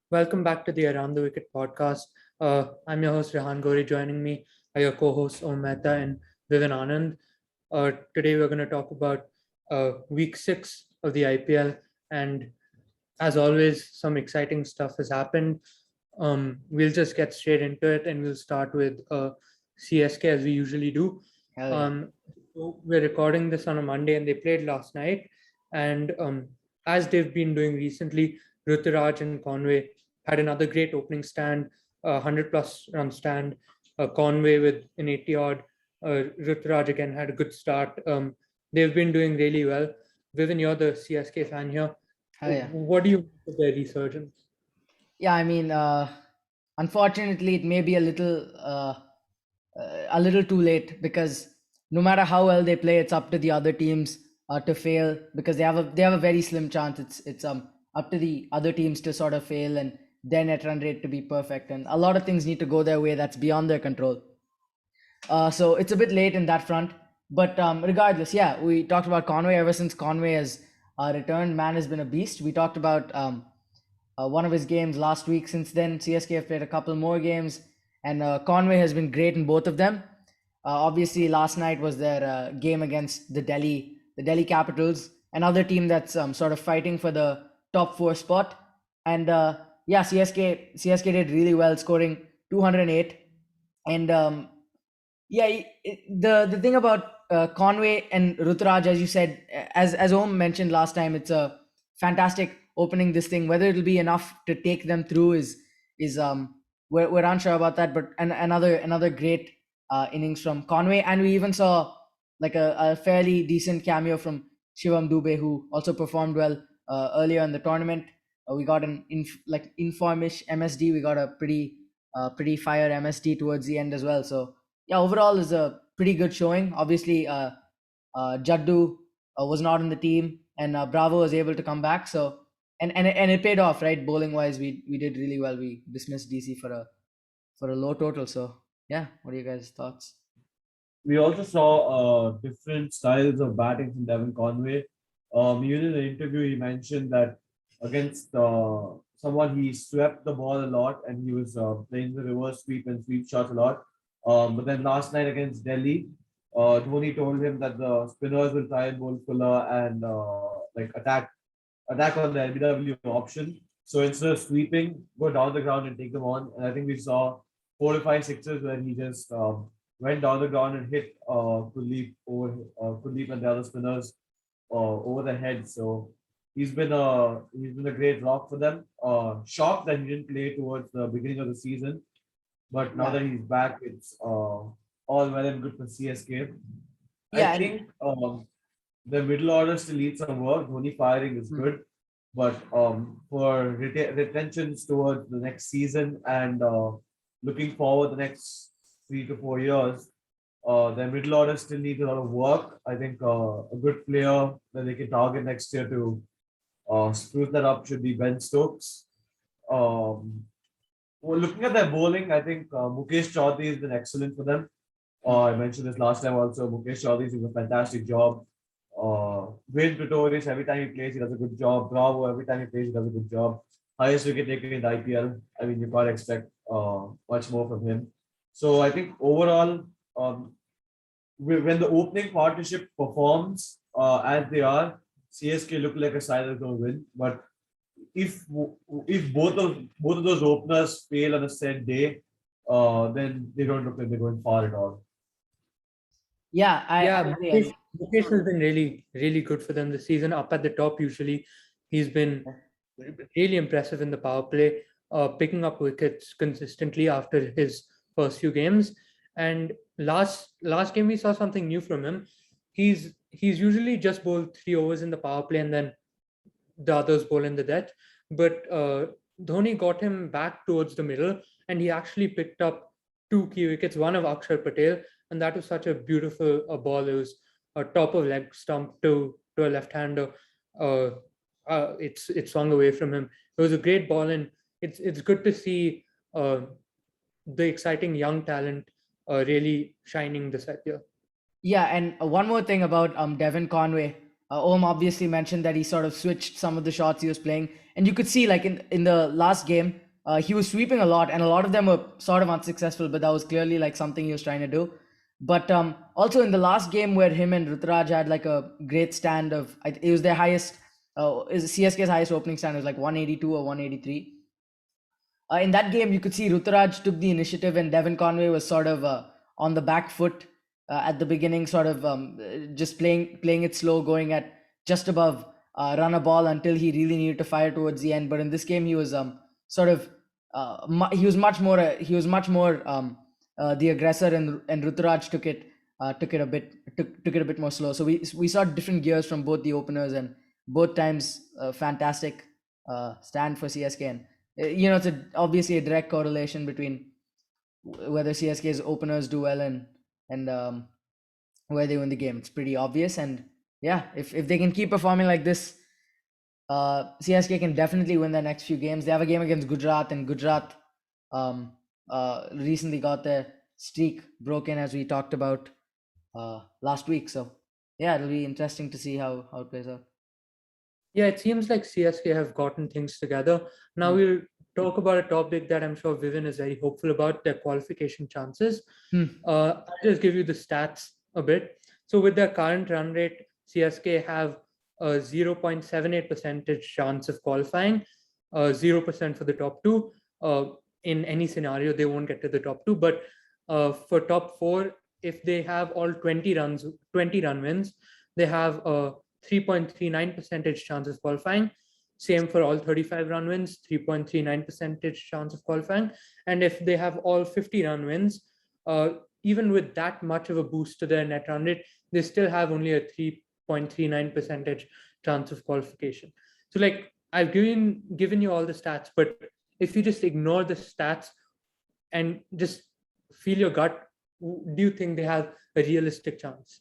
Welcome back to the Around the Wicket podcast. I'm your host Rehan Gori. Joining me are your co-hosts Om Mehta and Vivin Anand. Today we're going to talk about Week 6 of the IPL, and as always, some exciting stuff has happened. We'll just get straight into it, and we'll start with CSK as we usually do. Hell yeah. So we're recording this on a Monday, and they played last night. And as they've been doing recently, Ruturaj and Conway had another great opening stand, 100 plus run stand. Conway with an 80 odd. Ruturaj again had a good start. They've been doing really well. Vivin, you're the CSK fan here. Hell yeah. What do you think of their resurgence? Yeah, unfortunately, it may be a little too late because no matter how well they play, it's up to the other teams to fail because they have a very slim chance. It's up to the other teams to sort of fail and their net run rate to be perfect, and a lot of things need to go their way that's beyond their control. So it's a bit late in that front. But regardless, yeah, we talked about Conway. Ever since Conway has returned, man has been a beast. We talked about one of his games last week. Since then, CSK have played a couple more games, and Conway has been great in both of them. Obviously, last night was their game against the Delhi Capitals, another team that's sort of fighting for the top four spot. And yeah, CSK did really well, scoring 208. And yeah, the thing about Conway and Ruturaj, as you said, as Om mentioned last time, it's a fantastic opening. This thing, whether it'll be enough to take them through, is we're unsure about that. But another great innings from Conway, and we even saw like a fairly decent cameo from Shivam Dubey, who also performed well earlier in the tournament. We got an informish MSD. We got a pretty fire MSD towards the end as well. So yeah, overall is a pretty good showing. Obviously, Jaddu was not in the team, and Bravo was able to come back. So and it paid off, right? Bowling wise, we did really well. We dismissed DC for a low total. So yeah, what are you guys' thoughts? We also saw different styles of batting from Devon Conway. Even in the interview, he mentioned that against someone, he swept the ball a lot and he was playing the reverse sweep and sweep shots a lot. But then last night against Delhi, Dhoni told him that the spinners will try and bowl fuller and like attack on the LBW option. So instead of sweeping, go down the ground and take them on. And I think we saw 4 to 5 sixes where he just went down the ground and hit Kuldeep and the other spinners over the head. So he's been a great rock for them. Shocked that he didn't play towards the beginning of the season, but now Yeah, that he's back, it's all well and good for CSK. I yeah, and think the middle order still needs some work. Dhoni firing is hmm, good, but for retentions towards the next season and looking forward the next 3 to 4 years, their middle order still needs a lot of work. I think a good player that they can target next year to spruce that up should be Ben Stokes. Um, well, looking at their bowling, I think Mukesh Chaudhary has been excellent for them. hmm. I mentioned this last time also. Mukesh Chaudhary is doing a fantastic job. Wayne Pretorius, every time he plays, he does a good job. Bravo, every time he plays, he does a good job. Highest wicket taker in the IPL. I mean, you can't expect much more from him. So I think overall, um, when the opening partnership performs as they are, CSK look like a side that's going to win. But if if both of those openers fail on a set day, then they don't look like they're going far at all. Yeah, I Yeah, agree. And Mukesh has been really good for them this season. Up at the top, usually he's been really impressive in the power play, picking up wickets consistently after his first few games. And last game we saw something new from him. He's usually just bowled 3 overs in the power play and then the others bowl in the death. But Dhoni got him back towards the middle, and he actually picked up two key wickets, one of Akshar Patel, and that was such a beautiful ball. It was a top of leg stump to a left hander. Uh, it swung away from him. It was a great ball, and it's good to see uh, the exciting young talent really shining this year. yeah, and one more thing about Devon Conway. Om obviously mentioned that he sort of switched some of the shots he was playing, and you could see like in the last game, he was sweeping a lot, and a lot of them were sort of unsuccessful, but that was clearly like something he was trying to do. But also in the last game where him and Ruturaj had like a great stand of, it was their highest, is CSK's highest opening stand, it was like 182 or 183. In that game, you could see Ruturaj took the initiative, and Devon Conway was sort of on the back foot at the beginning, sort of just playing it slow, going at just above run a ball until he really needed to fire towards the end. But in this game, he was sort of he was much more the aggressor, and Ruturaj took it a bit more slow. So we saw different gears from both the openers, and both times fantastic stand for CSK. And it's obviously a direct correlation between whether CSK's openers do well and where they win the game. It's pretty obvious. And yeah, if they can keep performing like this, CSK can definitely win their next few games. They have a game against Gujarat, and Gujarat recently got their streak broken, as we talked about last week. So yeah, it'll be interesting to see how it plays out. Yeah, it seems like CSK have gotten things together. Now we'll talk about a topic that I'm sure Vivian is very hopeful about, their qualification chances. I'll just give you the stats a bit. So with their current run rate, CSK have a 0.78 percentage chance of qualifying, 0% for the top two. In any scenario, they won't get to the top two. But for top four, if they have all 20 run wins, they have a 3.39 percentage chance of qualifying. Same for all 35 run wins, 3.39 percentage chance of qualifying. And if they have all 50 run wins, even with that much of a boost to their net run rate, they still have only a 3.39 percentage chance of qualification. So like I've given you all the stats, but if you just ignore the stats and just feel your gut, do you think they have a realistic chance?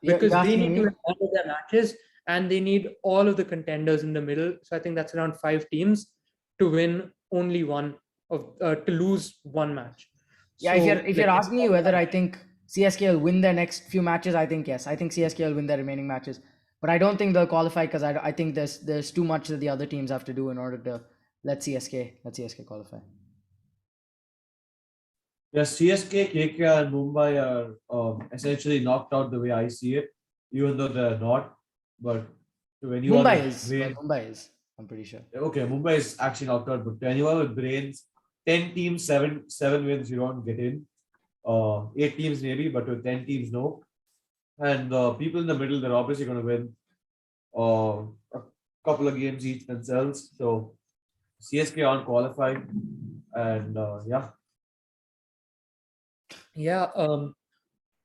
Because they need to win all of their matches, and they need all of the contenders in the middle. So I think that's around 5 teams to win only one to lose one match. Yeah, So, if you're asking me whether I think CSK will win their next few matches, I think yes. I think CSK will win their remaining matches, but I don't think they'll qualify because I think there's too much that the other teams have to do in order to let CSK qualify. Yes, CSK, KKR, and Mumbai are essentially knocked out the way I see it, even though they're not. But to anyone Mumbai is. I'm pretty sure. Okay, Mumbai is actually knocked out, but to anyone with brains, 10 teams, seven wins, you don't get in. 8 teams maybe, but with 10 teams, no. And people in the middle, they're obviously going to win a couple of games each themselves. So CSK aren't qualified, and yeah. Yeah,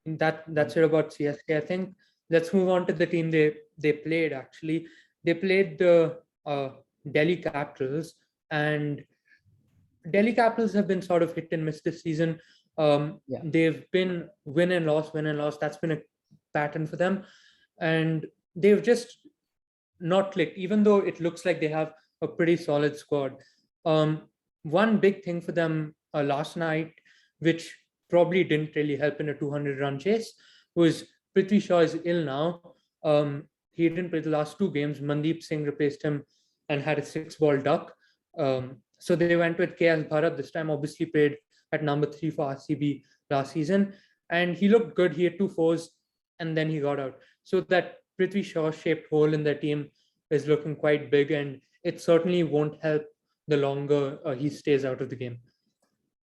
that's it about CSK. I think let's move on to the team they played. Actually, they played the Delhi Capitals, and Delhi Capitals have been sort of hit and miss this season. They've been win and loss. That's been a pattern for them, and they've just not clicked, even though it looks like they have a pretty solid squad. One big thing for them last night, which probably didn't really help in a 200-run chase, was Prithvi Shaw is ill now. He didn't play the last 2 games. Mandeep Singh replaced him and had a 6-ball duck. So they went with KS Bharat this time, obviously played at number 3 for RCB last season. And he looked good. He had 2 fours and then he got out. So that Prithvi Shaw-shaped hole in their team is looking quite big, and it certainly won't help the longer he stays out of the game.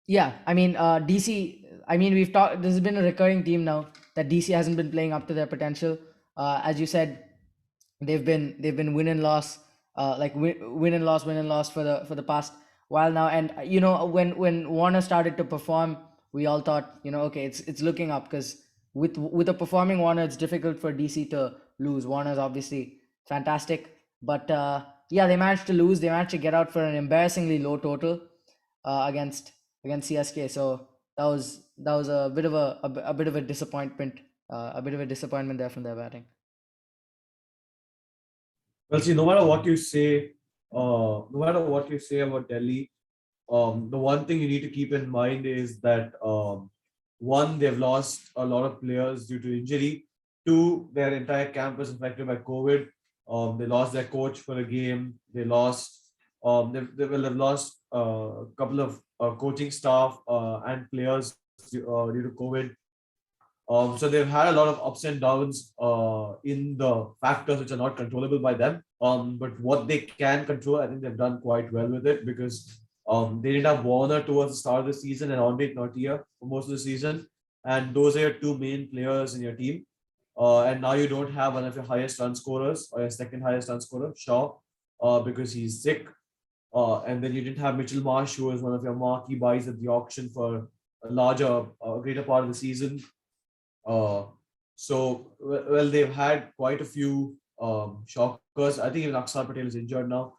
Yeah, I mean, DC. I mean, we've talked. This has been a recurring theme now that DC hasn't been playing up to their potential. As you said, they've been win and loss, win and loss for the past while now. And when Warner started to perform, we all thought, okay, it's looking up, because with a performing Warner, it's difficult for DC to lose. Warner's obviously fantastic, but yeah, they managed to lose. They managed to get out for an embarrassingly low total against CSK. So that was a bit of a disappointment. A bit of a disappointment there from their batting. Well, see, no matter what you say about Delhi, the one thing you need to keep in mind is that one, they've lost a lot of players due to injury. Two, their entire camp was infected by COVID. They lost their coach for a game. They lost. They will have lost a couple of coaching staff and players due to COVID. So they've had a lot of ups and downs in the factors which are not controllable by them. But what they can control, I think they've done quite well with it because they didn't have Warner towards the start of the season and Andre not here for most of the season. And those are your two main players in your team. And now you don't have one of your highest run scorers or your second highest run scorer, Shaw, because he's sick. And then you didn't have Mitchell Marsh, who was one of your marquee buys at the auction for a larger, greater part of the season. Well, they've had quite a few shockers. I think even Aksar Patel is injured now.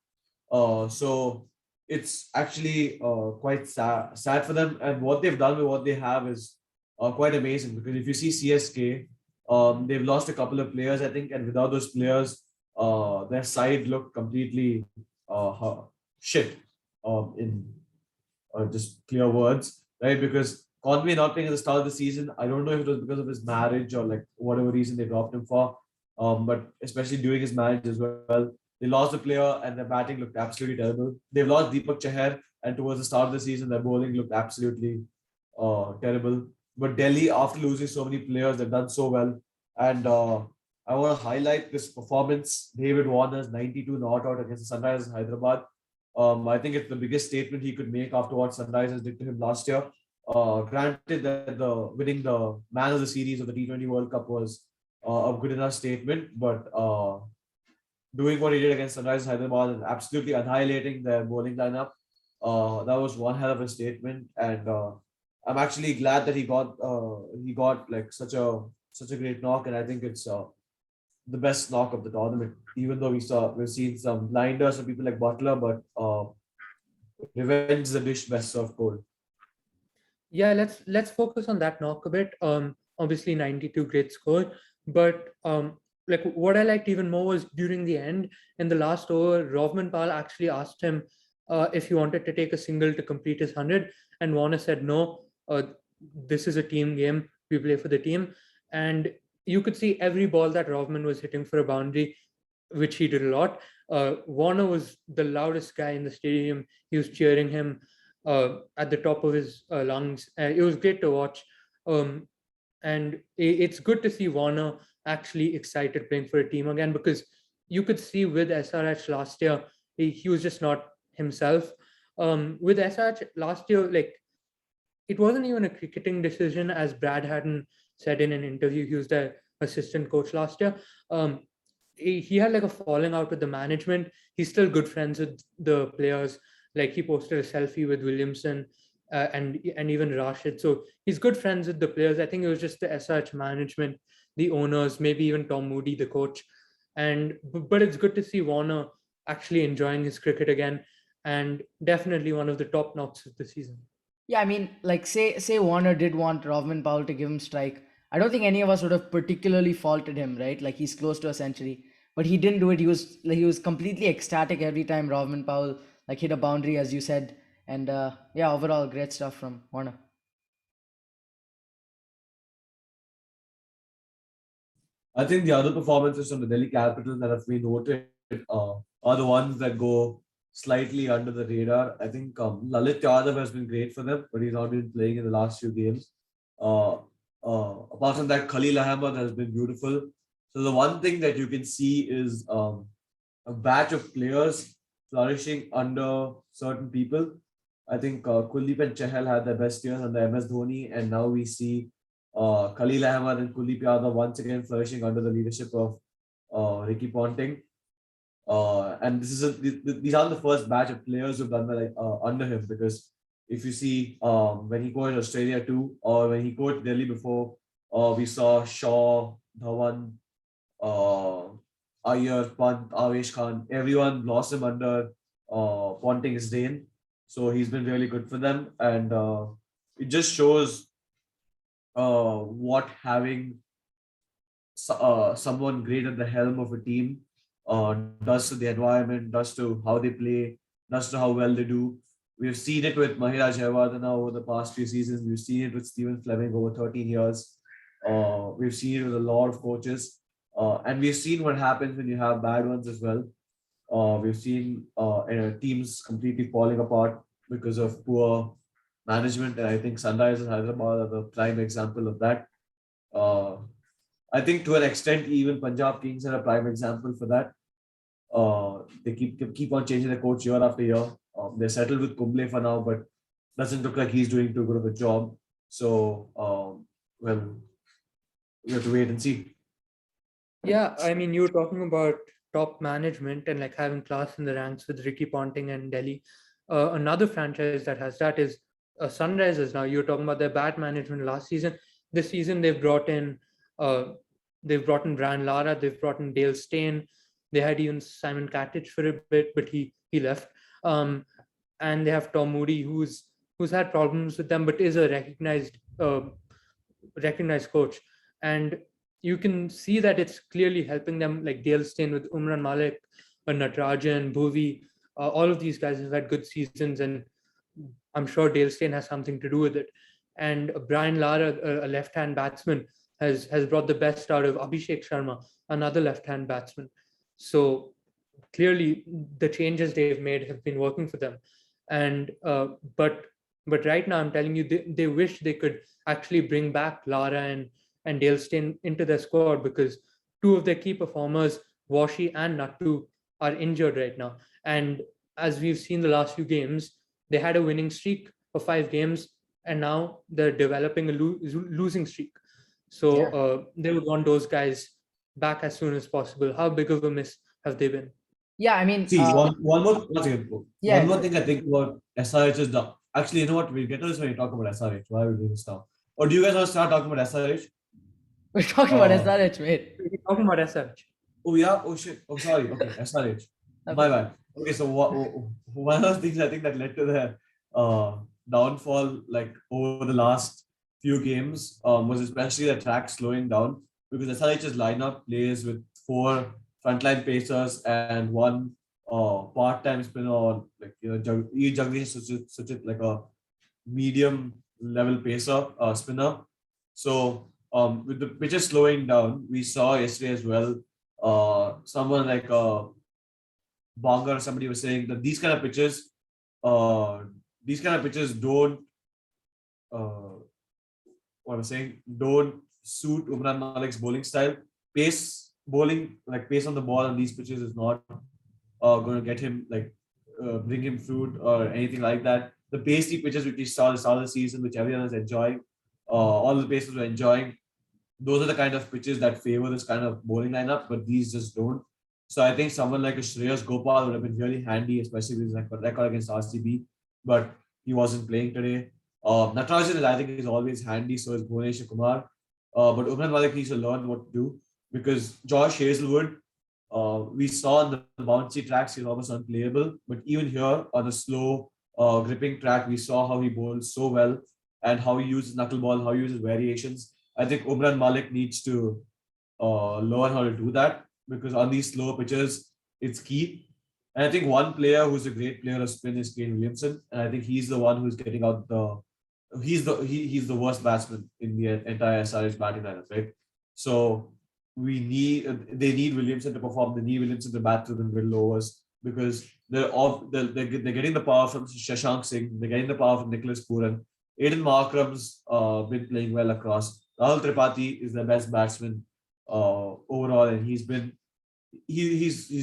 So it's actually quite sad for them. And what they've done with what they have is quite amazing because if you see CSK, they've lost a couple of players, I think, and without those players, their side looked completely shit in just clear words, right? Because Conway not playing at the start of the season, I don't know if it was because of his marriage or like whatever reason they dropped him for. But especially during his marriage as well, they lost the player and their batting looked absolutely terrible. They've lost Deepak Chahar, and towards the start of the season, their bowling looked absolutely terrible. But Delhi, after losing so many players, they've done so well. And I want to highlight this performance. David Warner's 92 not out against the Sunrisers Hyderabad. I think it's the biggest statement he could make after what Sunrisers did to him last year. Granted that winning the man of the series of the T20 World Cup was a good enough statement, but doing what he did against Sunrisers Hyderabad and absolutely annihilating their bowling lineup, that was one hell of a statement. And I'm actually glad that he got like such a great knock, and I think it's the best knock of the tournament. Even though we've seen some blinders from people like Butler, but revenge is a dish best served cold. Yeah, let's focus on that knock a bit. Obviously 92 great score, but like what I liked even more was during the end in the last over, Rovman Pal actually asked him if he wanted to take a single to complete his 100, and Warner said no. This is a team game. We play for the team, and you could see every ball that Rovman was hitting for a boundary, which he did a lot. Warner was the loudest guy in the stadium. He was cheering him at the top of his lungs. It was great to watch. And it's good to see Warner actually excited playing for a team again, because you could see with SRH last year, he was just not himself. With SRH last year, like, it wasn't even a cricketing decision, as Brad Haddon said in an interview. He was the assistant coach last year. He had like a falling out with the management. He's still good friends with the players. Like, he posted a selfie with Williamson and even Rashid. So he's good friends with the players. I think it was just the SRH management, the owners, maybe even Tom Moody, the coach. But it's good to see Warner actually enjoying his cricket again, and definitely one of the top knocks of the season. Yeah, I mean, like say Warner did want Rovman Powell to give him strike. I don't think any of us would have particularly faulted him, right? Like, he's close to a century, but he didn't do it. He was completely ecstatic every time Rovman Powell like hit a boundary, as you said. And yeah, overall great stuff from Warner. I think the other performances from the Delhi Capitals that have been noted are the ones that go slightly under the radar. I think Lalit Yadav has been great for them, but he's not been playing in the last few games. Apart from that, Khalil Ahmed has been beautiful. So the one thing that you can see is a batch of players flourishing under certain people. I think Kuldeep and Chahal had their best years under MS Dhoni, and now we see Khalil Ahmed and Kuldeep Yadav once again flourishing under the leadership of Ricky Ponting. And these aren't the first batch of players who've done well under him, because if you see when he coached Australia too, or when he coached Delhi before, we saw Shaw, Dhawan, Iyer, Pant, Avesh Khan, everyone blossom under Ponting's reign. So he's been really good for them, and it just shows what having someone great at the helm of a team does to the environment, does to how they play, does to how well they do. We've seen it with Mahira Jayawardena over the past few seasons. We've seen it with Stephen Fleming over 13 years. We've seen it with a lot of coaches, and we've seen what happens when you have bad ones as well. We've seen teams completely falling apart because of poor management, and I think Sunrisers Hyderabad are the prime example of that. Uh, I think to an extent, even Punjab Kings are a prime example for that. They keep on changing the coach year after year. They're settled with Kumble for now, but doesn't look like he's doing too good of a job. So, well, we have to wait and see. Yeah, I mean, you were talking about top management and like having class in the ranks with Ricky Ponting and Delhi. Another franchise that has that is Sunrisers. Now you're talking about their bad management last season. This season uh, they've brought in Brian Lara, they've brought in Dale Steyn. They had even Simon Katic for a bit, but he left. And they have Tom Moody, who's had problems with them, but is a recognized coach. And you can see that it's clearly helping them, like Dale Steyn with Umran Malik, Natarajan, Bhuvi. All of these guys have had good seasons, and I'm sure Dale Steyn has something to do with it. And Brian Lara, a left-hand batsman, has brought the best out of Abhishek Sharma, another left-hand batsman. So clearly, the changes they've made have been working for them. And but right now, I'm telling you, they wish they could actually bring back Lara and Dale Steyn into their squad, because two of their key performers, Washi and Nattu, are injured right now. And as we've seen the last few games, they had a winning streak of 5 games, and now they're developing a losing streak. So Yeah. they would want those guys back as soon as possible. How big of a miss have they been? Yeah, I mean, See, one second. yeah, One more thing I think about SRH is the actually, you know what? We'll get to this when you talk about SRH. Why are we doing this now? Or do you guys want to start talking about SRH? we're talking about Uh, SRH, mate. We're talking about SRH. oh yeah. Oh shit. Oh sorry. Okay, SRH. My bad. Okay, so one of the things I think that led to the downfall, like over the last few games, was especially the track slowing down, because SRH's lineup plays with 4 frontline pacers and one part-time spinner, or like Jagdish Suchit, like a medium level pacer spinner. So with the pitches slowing down, we saw yesterday as well. Someone like Bonga or somebody was saying that uh, these kind of pitches don't, uh, what I'm saying, don't suit Umran Malik's bowling style. Pace bowling, like pace on the ball on these pitches, is not going to get him like bring him fruit or anything like that. The pacey pitches which we saw the start of the season, which everyone is enjoying, all the pacers were enjoying. Those are the kind of pitches that favor this kind of bowling lineup, but these just don't. So I think someone like a Shreyas Gopal would have been really handy, especially with his record against RCB, but he wasn't playing today. Natarajan is, I think, is always handy, so is Bhuvanesh Kumar. But Umran Malik needs to learn what to do, because Josh Hazelwood, we saw on the bouncy tracks, he's almost unplayable. But even here on the slow gripping track, we saw how he bowls so well and how he uses knuckleball, how he uses variations. I think Umran Malik needs to learn how to do that, because on these slow pitches, it's key. And I think one player who's a great player of spin is Kane Williamson, and I think he's the one who's getting out he's the worst batsman in the entire SRH batting lineup, right? So they need Williamson to perform. They need Williamson to bat through the middle overs, because they're getting the power from Shashank Singh. They're getting the power from Nicholas Pooran. Aiden Markram's been playing well across. Rahul Tripathi is the best batsman overall, and he's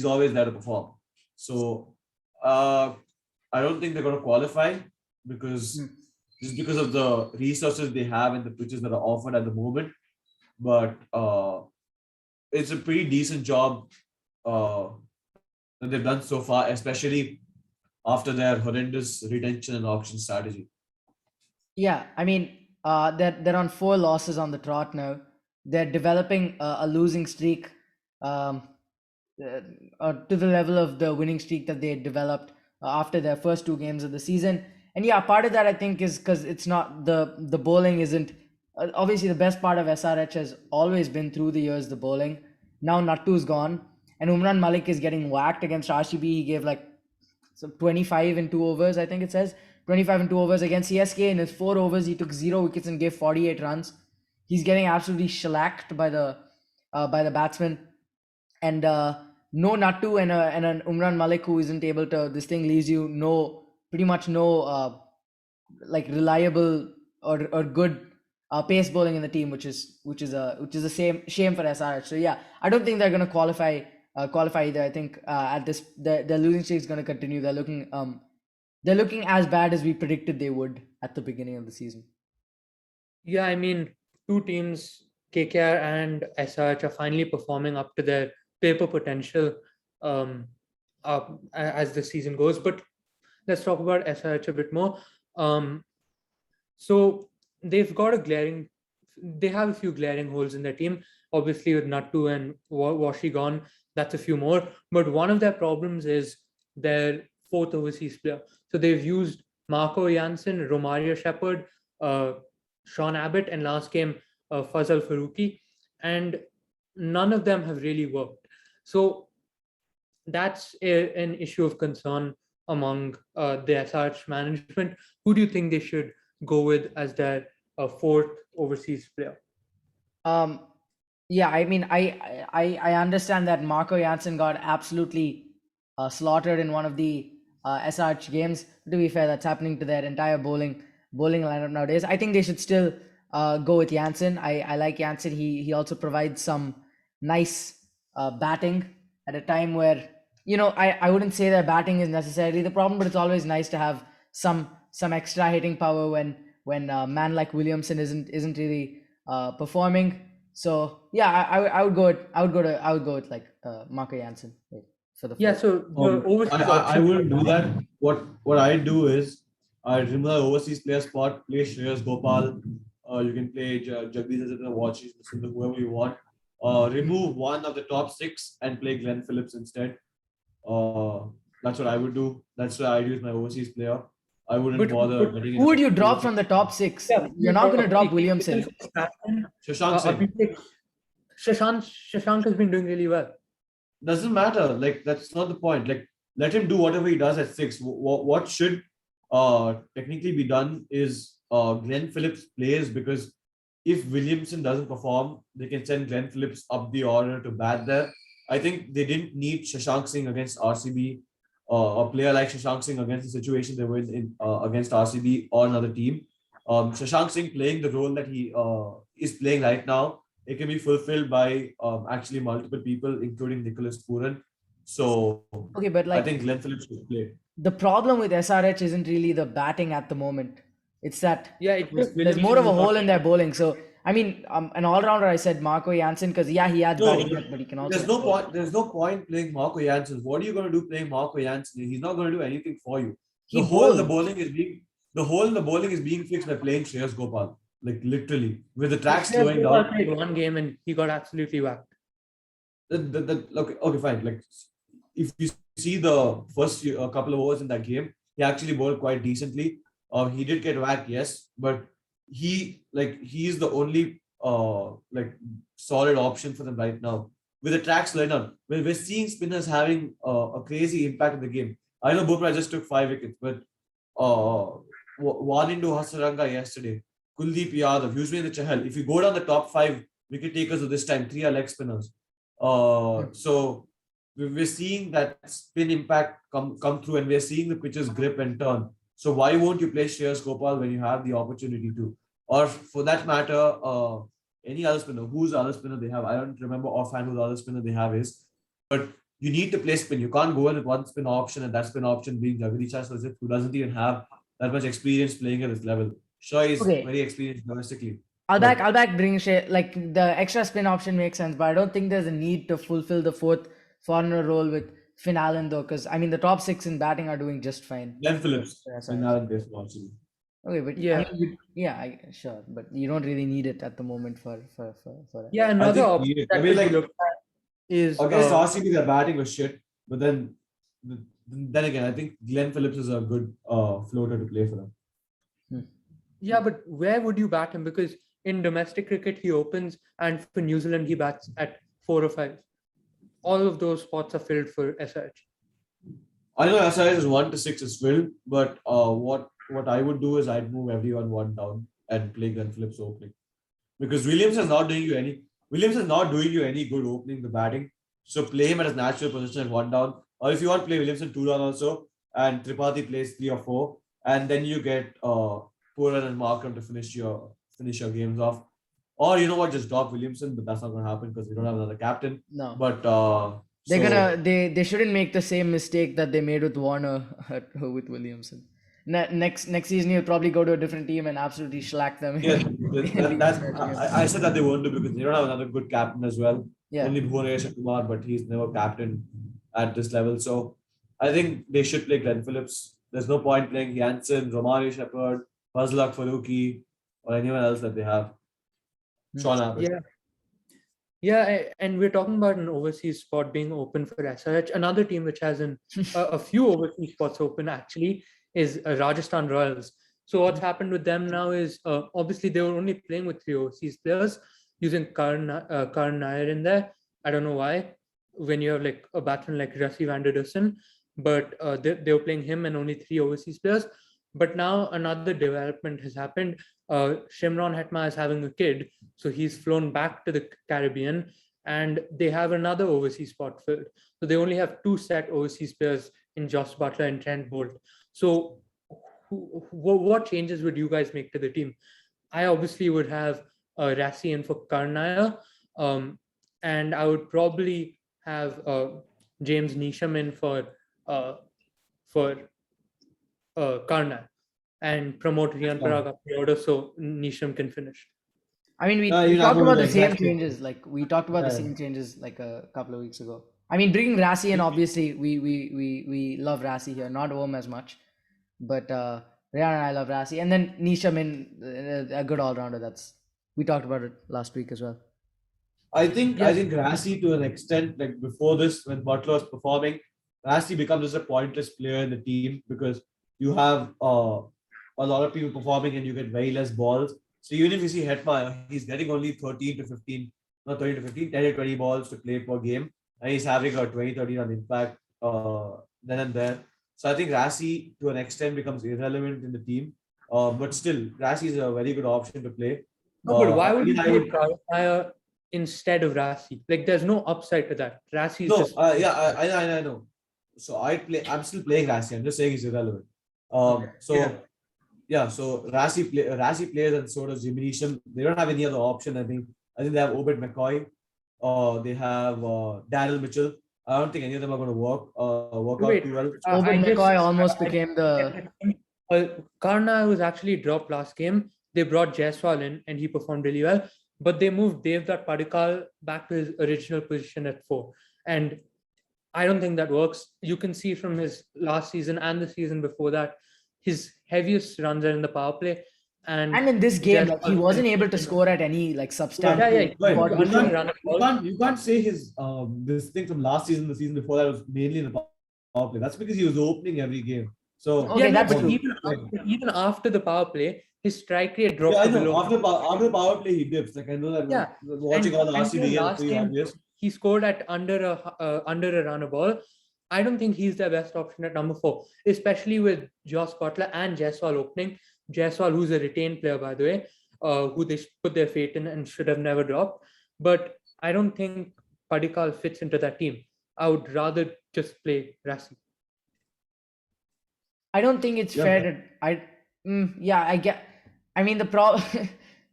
always there to perform. So I don't think they're going to qualify, because just because of the resources they have and the pitches that are offered at the moment. But it's a pretty decent job that they've done so far, especially after their horrendous retention and auction strategy. Yeah, I mean, they're on 4 losses on the trot now. They're developing a losing streak, um, to the level of the winning streak that they had developed after their first 2 games of the season. And yeah, part of that I think is because it's not the bowling isn't obviously the best part of SRH has always been through the years the bowling. Now Nattu's gone, and Umran Malik is getting whacked against RCB. He gave like 25 in 2 overs, I think it says 25 in 2 overs against CSK. In his 4 overs, he took 0 wickets and gave 48 runs. he's getting absolutely shellacked by the batsman, and no Nattu and an Umran Malik who isn't able to. This thing leaves you pretty much no like reliable or good pace bowling in the team, which is a shame for SRH. So yeah, I don't think they're going to qualify either. I think at this the losing streak is going to continue. They're looking as bad as we predicted they would at the beginning of the season. Yeah, I mean, two teams, KKR and SRH, are finally performing up to their paper potential um, as the season goes. But let's talk about SRH a bit more. So they've got they have a few glaring holes in their team. Obviously, with Nattu and Washi gone, that's a few more. But one of their problems is their fourth overseas player. So they've used Marco Janssen, Romario Shepherd, uh, Sean Abbott, and last game Fazal Faruqi, and none of them have really worked. So that's an issue of concern among the SRH management. Who do you think they should go with as their fourth overseas player? Yeah, I mean, I understand that Marco Janssen got absolutely slaughtered in one of the SRH games. To be fair, that's happening to their entire bowling lineup nowadays. I think they should still go with Janssen. I like Janssen. He also provides some nice batting at a time where, I wouldn't say that batting is necessarily the problem, but it's always nice to have some extra hitting power when a man like Williamson isn't really performing. So yeah, I would go with like Marco Janssen for the Yeah, fourth. so the overseas I option. wouldn't do that. What I do is I remove the overseas player spot, play Shreyas Gopal. You can play Jagdish Singh, Washi, whoever you want. Remove one of the top six and play Glenn Phillips instead. Uh, that's what I would do. That's why I'd use my overseas player. I wouldn't But bother getting Who would you an drop overseas. from the top six? yeah, You're not going to drop Williamson. Shashank Singh. Shashank has been doing really well. Doesn't matter. Like that's not the point. Like let him do whatever he does at six. What should technically be done is Glenn Phillips plays, because if Williamson doesn't perform, they can send Glenn Phillips up the order to bat there. I think they didn't need Shashank Singh against RCB, a player like Shashank Singh against the situation they were in against RCB or another team. Shashank Singh playing the role that he is playing right now, it can be fulfilled by actually multiple people, including Nicholas Pooran. So Okay, but I like think Glenn Phillips should play. the problem with SRH isn't really the batting at the moment. It's that Yeah, it's just there's more of a Williamson is hole not. in their bowling. So I mean, an all-rounder. I said Marco Janssen because yeah, he adds No, batting depth, but he can also. there's no point. There's no point playing Marco Janssen. What are you going to do playing Marco Janssen? He's not going to do anything for you. He The whole in the bowls. bowling is being the whole in the bowling is being fixed by playing Shreyas Gopal. Like literally, with the track Shreyas slowing Gopal down. played one game and he got absolutely whacked. Okay, fine. Like if you see the first couple of overs in that game, he actually bowled quite decently. He did get whacked, yes, but he's the only like solid option for them right now. With the tracks lined up, we're seeing spinners having a crazy impact in the game. I know Bopra just took 5 wickets, but one into Hasaranga yesterday, Kuldeep Yadav, Yuzvendra in the Chahal. If you go down the top 5 wicket takers of this time, 3 are leg spinners. So we're seeing that spin impact come through, and we're seeing the pitches grip and turn. So why won't you play Shreyas Gopal when you have the opportunity to? Or for that matter, any other spinner. Who's the other spinner they have? I don't remember offhand who the other spinner they have is. But you need to play spin. You can't go in with one spin option and that spin option being Jagadish Sharma, who doesn't even have that much experience playing at this level. Sure, he's Okay, very experienced domestically. I'll back bring like the extra spin option makes sense, but I don't think there's a need to fulfill the fourth foreigner role with Finn Allen though, because I mean the top six in batting are doing just fine. Glenn Phillips for in SRH. Alan Base possible. Okay, but I Yeah. mean, sure, but you don't really need it at the moment for Yeah, I another think option I that mean, could be like looked at is against RCB, their batting was shit. But then again, I think Glenn Phillips is a good floater to play for them. yeah, but where would you bat him? Because in domestic cricket he opens, and for New Zealand he bats at 4 or 5. All of those spots are filled for SRH. I know SRS is 1 to 6 is filled, but what I would do is I'd move everyone one down and play Glenn Phillips opening. because Williams is not doing you any good opening the batting. So play him at his natural position at 1 down. Or if you want to play Williamson 2 down also, and Tripathi plays 3 or 4, and then you get Pooran and Markham to finish your games off. Or you know what, just drop Williamson, but that's not gonna happen because we don't have another captain. No. But They shouldn't make the same mistake that they made with Warner with Williamson. Next season he'll probably go to a different team and absolutely shellac them. yeah, I said that they won't do because they don't have another good captain as well. Yeah. Only Bhuvanesh Kumar, but he's never captain at this level. So I think they should play Glenn Phillips. There's no point playing Jansen, Romari Shepherd, Fazlak Faruqi, or anyone else that they have. Sean Abbott. Yeah, and we're talking about an overseas spot being open for SRH. Another team which has a few overseas spots open actually is Rajasthan Royals. So what's happened with them now is obviously they were only playing with 3 overseas players using Karan Nair in there. I don't know why. When you have like a batsman like Rassi van der Dussen, but they were playing him and only 3 overseas players. But now another development has happened. Shimron Hetma is having a kid, so he's flown back to the Caribbean, and they have another overseas spot filled. So they only have 2 set overseas players in Joss Butler and Trent Bolt. So what changes would you guys make to the team? I obviously would have Rassi in for Karnaya, and I would probably have James Neesham in for Karnaya, and promote Riyan Parag up the order so Neesham can finish. I mean, we talked about the same changes. Like we talked about the same changes like a couple of weeks ago. I mean, bringing Rassi in, obviously, we love Rassi here, not Om as much, but Riyan and I love Rassi, and then Neesham in a good all rounder. We talked about it last week as well. I think Rassi, to an extent, like before this, when Butler was performing, Rassi becomes just a pointless player in the team because you have a lot of people performing and you get very less balls. So even if you see Hetma, he's getting only 13 to 15, not 13 to 15, 10 to 20 balls to play per game. And he's having a 20-30 on impact then and there. So I think Rassi, to an extent, becomes irrelevant in the team. But still, Rassi is a very good option to play. No, but why would you play Karnaya instead of Rassi? Like, there's no upside to that. Rassi is I know. So I'm still playing Rassi. I'm just saying he's irrelevant. So Rassi plays and so does Jimmy Neesham. They don't have any other option. I think they have Obed McCoy. They have Daryl Mitchell. I don't think any of them are going to work out too well. Obed McCoy almost became the. Karna was actually dropped last game. They brought Jaiswal in and he performed really well. But they moved Devdutt Padikkal back to his original position at 4. And I don't think that works. You can see from his last season and the season before that, his heaviest runs are in the power play. And in this game, he wasn't able to score at any like substantial. You can't say his this thing from last season, the season before that was mainly in the power play. That's because he was opening every game. So even after the power play, his strike rate dropped. Yeah, I know. After the power play, he dips. Like I know that. Yeah. Watching all the RCB games, he scored at under a run a ball. I don't think he's the best option at number 4, especially with Joss Butler and Jaiswal opening. Jaiswal, who's a retained player, by the way, who they put their faith in and should have never dropped. But I don't think Padikkal fits into that team. I would rather just play Rassi. I don't think it's fair to. I get. I mean, the problem.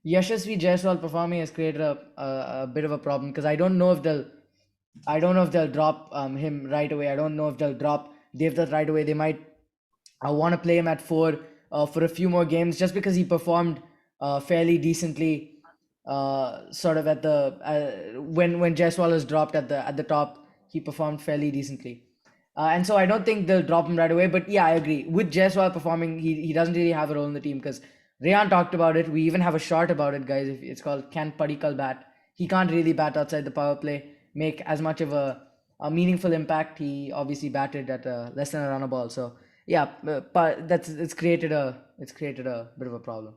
Yashasvi Jaiswal performing has created a bit of a problem because I don't know if they'll drop him right away. I don't know if they'll drop Devdutt right away. They might want to play him at 4 for a few more games just because he performed fairly decently sort of at the when Jaiswal was dropped at the top, he performed fairly decently. And so I don't think they'll drop him right away. But yeah, I agree. With Jaiswal performing, he doesn't really have a role in the team because Rayan talked about it. We even have a short about it, guys. It's called Can Padikkal Bat? He can't really bat outside the power play, make as much of a meaningful impact. He obviously batted at less than a run a ball. So yeah, but it's created a bit of a problem.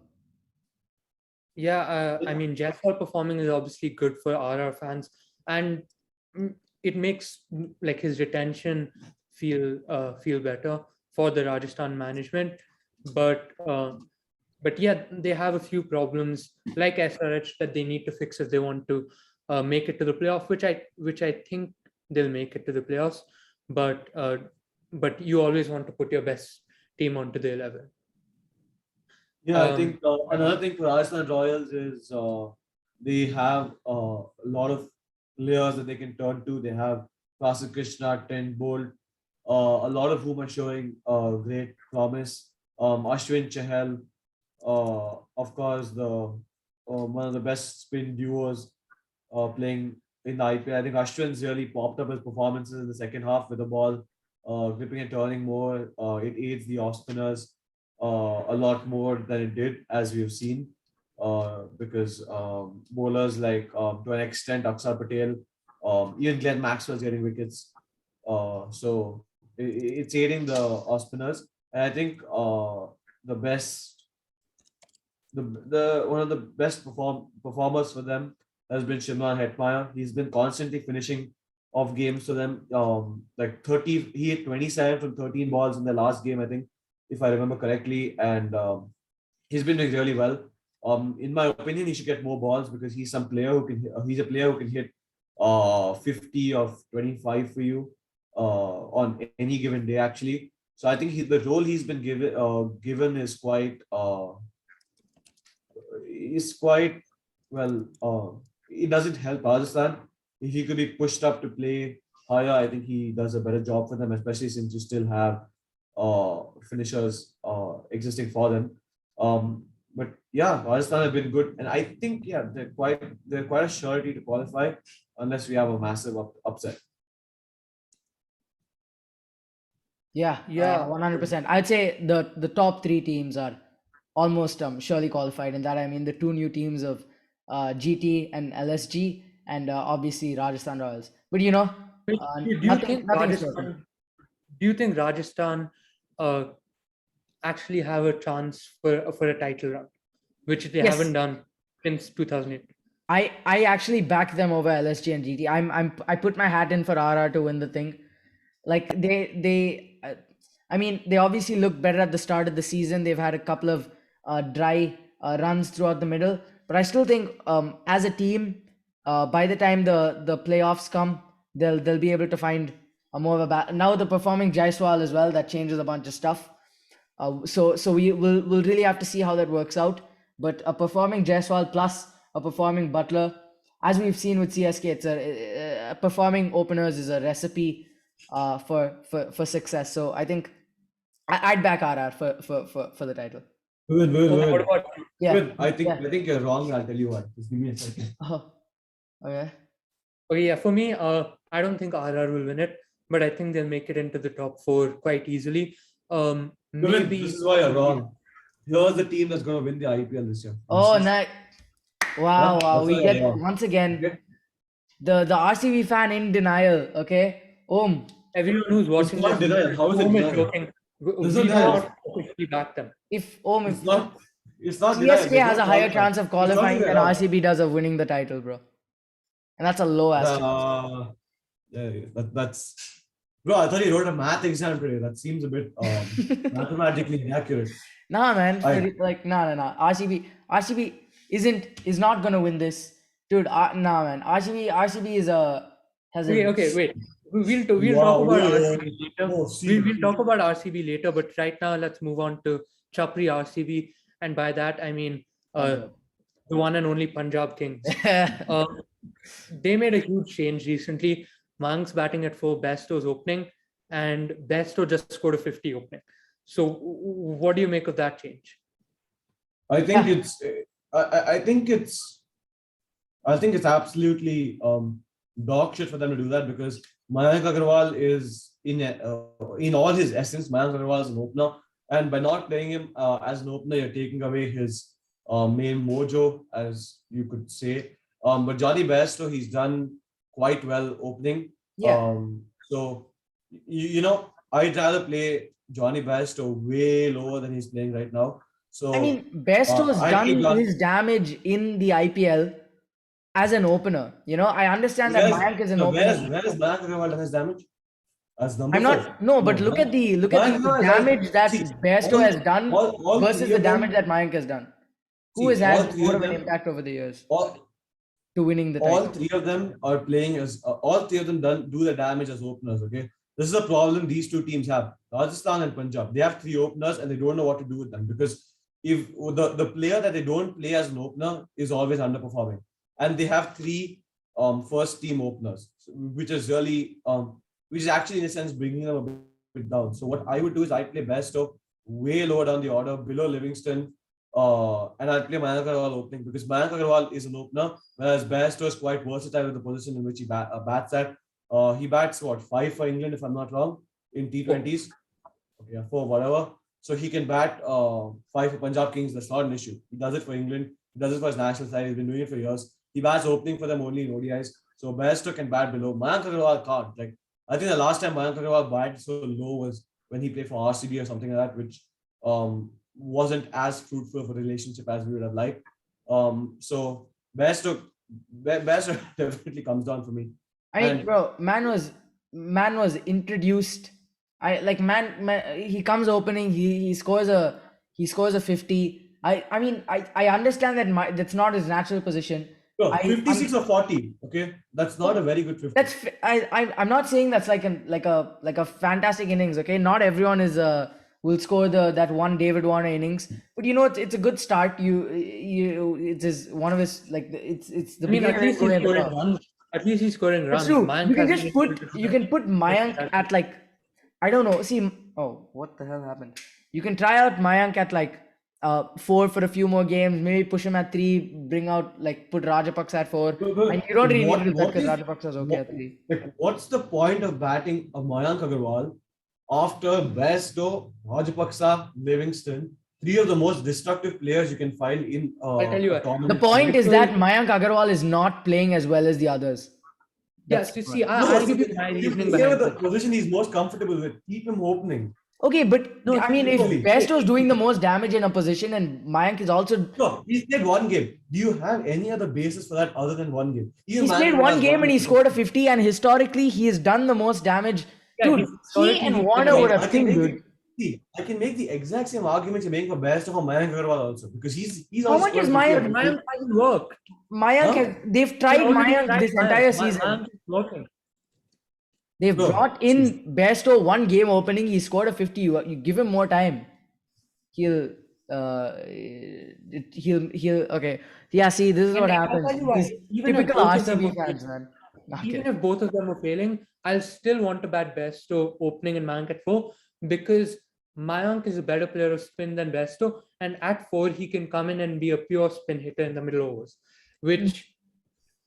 Yeah, I mean, Jaiswal performing is obviously good for RR fans, and it makes like his retention feel better for the Rajasthan management. But but yeah, they have a few problems like SRH that they need to fix if they want to make it to the playoff, which I think they'll make it to the playoffs. But you always want to put your best team onto the 11. Yeah, I think another thing for Rajasthan Royals is they have a lot of players that they can turn to. They have Klasit Krishna, Trent Bolt, a lot of whom are showing great promise. Ashwin Chahal, of course, the one of the best spin duos playing in the IPL. I think Ashwin's really popped up his performances in the second half with the ball gripping and turning more. It aids the off spinners a lot more than it did, as we've seen, because bowlers like, to an extent, Aksar Patel, even Glenn Maxwell's getting wickets. So it's aiding the off spinners. And I think the best the one of the best performers for them has been Shimron Hetmeyer. He's been constantly finishing off games for them. Like 30, he hit 27 from 13 balls in the last game, I think, if I remember correctly, and he's been doing really well. In my opinion, he should get more balls because he's some player who can. He's a player who can hit 50 of 25 for you on any given day, actually. So I think the role he's been given is quite well. It doesn't help Rajasthan. If he could be pushed up to play higher, I think he does a better job for them, especially since you still have finishers existing for them. But yeah, Rajasthan have been good, and I think they're quite a surety to qualify unless we have a massive upset. Yeah, Yeah. 100%. I'd say the top three teams are almost surely qualified. And that I mean the two new teams of GT and LSG, and obviously Rajasthan Royals. But you know, Do you nothing think certain. do you think Rajasthan actually have a chance for a title run, which they Yes. haven't done since 2008? I actually back them over LSG and GT. I put my hat in for RR to win the thing. Like I mean, they obviously look better at the start of the season. They've had a couple of dry runs throughout the middle, but I still think as a team, by the time the playoffs come, they'll be able to find a more of a now the performing Jaiswal as well, that changes a bunch of stuff. So we'll really have to see how that works out. But a performing Jaiswal plus a performing Butler, as we've seen with CSK, it's a performing openers is a recipe for success. So I think I'd back RR for the title. Good. What about you? Yeah. Good. I think you're wrong. I'll tell you what. Just give me a second. Oh, okay. Okay, yeah, for me, I don't think RR will win it, but I think they'll make it into the top 4 quite easily. Maybe This is why you're wrong. Here's the team that's going to win the IPL this year. Oh, nice. Wow, Yeah, we that's get why you're wrong. once again Okay. the RCB fan in denial. Okay, everyone who's watching not this, denial. How is it Om is denial? joking. This We is will denial. not officially back them. if It's not CSK has a higher qualifying. chance of qualifying than denial. RCB does of winning the title, bro. And that's a low ass chance. That's bro. I thought you wrote a math exam today. That seems a bit mathematically inaccurate. Nah, man. I- Like, nah. RCB is not gonna win this, dude. Nah, man. RCB has a. Okay, wait. We'll Wow, talk about wait. RCB later. Oh, see. We'll talk about RCB later, but right now let's move on to Chapri RCB, and by that I mean the one and only Punjab Kings. They made a huge change recently. Mank's batting at 4, Bairstow's opening, and Bairstow just scored a 50 opening. So what do you make of that change? I think Yeah. it's. I think it's absolutely dog shit for them to do that because Mayank Agarwal is in all his essence. Mayank Agarwal is an opener, and by not playing him as an opener, you're taking away his main mojo, as you could say. But Johnny Bairstow, he's done quite well opening. Yeah. So you know, I'd rather play Johnny Bairstow way lower than he's playing right now. So I mean, Bairstow's I think done his damage in the IPL as an opener. You know, I understand that Mayank is an opener. Where is Mayank Agarwal done his damage? as number I'm 4. not. No, but look at the Mayank Agarwal is damage that see, Bairstow has done all versus three the of them. damage that Mayank has done. Who See, has all had three more of of an them. impact over the years All, to winning the all title? three of them are playing as all three of them do the damage as openers. Okay, this is a problem these two teams have. Rajasthan and Punjab. They have 3 openers and they don't know what to do with them because if the player that they don't play as an opener is always underperforming, and they have 3 first team openers, which is really which is actually in a sense bringing them a bit down. So what I would do is I play Bairstow way lower down the order, below Livingston. And I'll play Mayank Agarwal opening because Mayank Agarwal is an opener, whereas Bairstow is quite versatile with the position in which he bats at. He bats 5 for England, if I'm not wrong, in T20s. Okay, 4, whatever. So he can bat 5 for Punjab Kings. That's not an issue. He does it for England. He does it for his national side. He's been doing it for years. He bats opening for them only in ODIs. So Bairstow can bat below. Mayank Agarwal can't. Like I think the last time Mayank Agarwal batted so low was when he played for RCB or something like that, which wasn't as fruitful of a relationship as we would have liked. So Bairstow definitely comes down for me. I mean, bro, man was introduced. He comes opening. He scores a 50. I mean I understand that that's not his natural position. No, 56 or 40. Okay, that's not a very good 50. I'm not saying that's like a fantastic innings. Okay, not everyone will score that one David Warner innings, but it's a good start. It's one of his it's the I mean, beginning at least of he's his career. scoring runs. At least he's scoring runs. It's true. Mayank You can hasn't just been able put to you do can that. put Mayank at I don't know. See, oh, what the hell happened? You can try out Mayank at 4 for a few more games. Maybe push him at 3. Bring out put Rajapaksa at 4. And you don't really need to do that because Rajapaksa is okay at 3. What's the point of batting a Mayank Agarwal after Bairstow, Rajapaksa, Livingston, 3 of the most destructive players you can find in I'll tell you a what. tournament? The point is that Mayank Agarwal is not playing as well as the others. Yeah, That's to the see, point. I'll give you my reasoning Stay with behind the this. position he's most comfortable with. Keep him opening. Okay, but No, I mean, if really. Bairstow is doing the most damage in a position and Mayank is also No, he's played 1 game. Do you have any other basis for that other than 1 game? he's played 1 game and he scored a 50, and historically he has done the most damage. Yeah, Dude, he and Warner would have pinged, dude. See, I can make the exact same arguments you're making for Bairstow for Mayank Agarwal also because he's How also much is scored 50 Mayank? Mayank hasn't worked. They've tried Mayank this entire season. Mayank is working. They've brought in Bairstow 1 game opening. He scored a 50. You give him more time. He'll okay. Yeah, see, this is what happens. Typical RCB fans, man. Even if both of them are failing, I'll still want to bat Bairstow opening and Mayank at 4 because Mayank is a better player of spin than Bairstow, and at 4 he can come in and be a pure spin hitter in the middle overs, which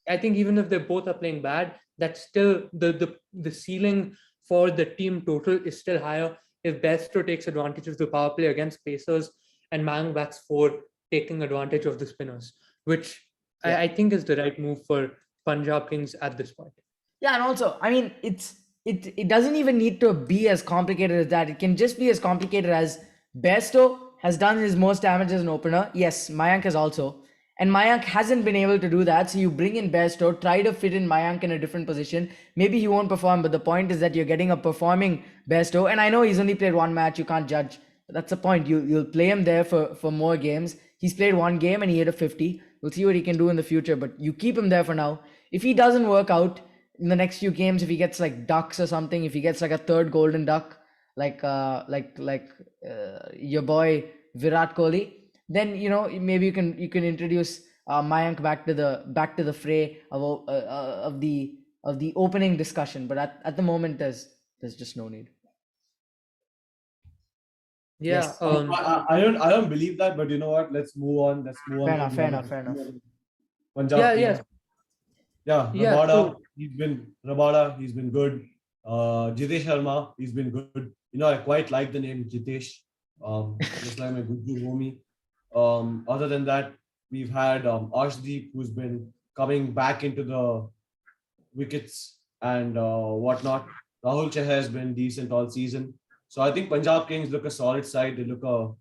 I think even if they both are playing bad, that's still the ceiling for the team total is still higher if Bairstow takes advantage of the power play against pacers and Mayank bats 4 taking advantage of the spinners, which I think is the right move for Punjab Kings at this point. Yeah, and also, I mean, it doesn't even need to be as complicated as that. It can just be as complicated as Bairstow has done his most damage as an opener. Yes, Mayank has also. And Mayank hasn't been able to do that. So you bring in Bairstow, try to fit in Mayank in a different position. Maybe he won't perform, but the point is that you're getting a performing Bairstow. And I know he's only played 1 match. You can't judge. But that's the point. You'll play him there for more games. He's played 1 game and he hit a 50. We'll see what he can do in the future. But you keep him there for now. If he doesn't work out in the next few games, if he gets ducks or something, if he gets a 3rd golden duck, like your boy Virat Kohli, then maybe you can introduce Mayank back to the fray of the opening discussion. But at the moment, there's just no need. Yeah, Yes. I don't believe that, but you know what? Let's move on. Fair enough. Punjab yeah. Kings. Yeah, Rabada, he's been good. Jitesh Sharma, he's been good. I quite like the name Jitesh. Just like my good homie. Other than that, we've had Arshdeep, who's been coming back into the wickets and whatnot. Rahul Chahar has been decent all season. So I think Punjab Kings look a solid side. They look a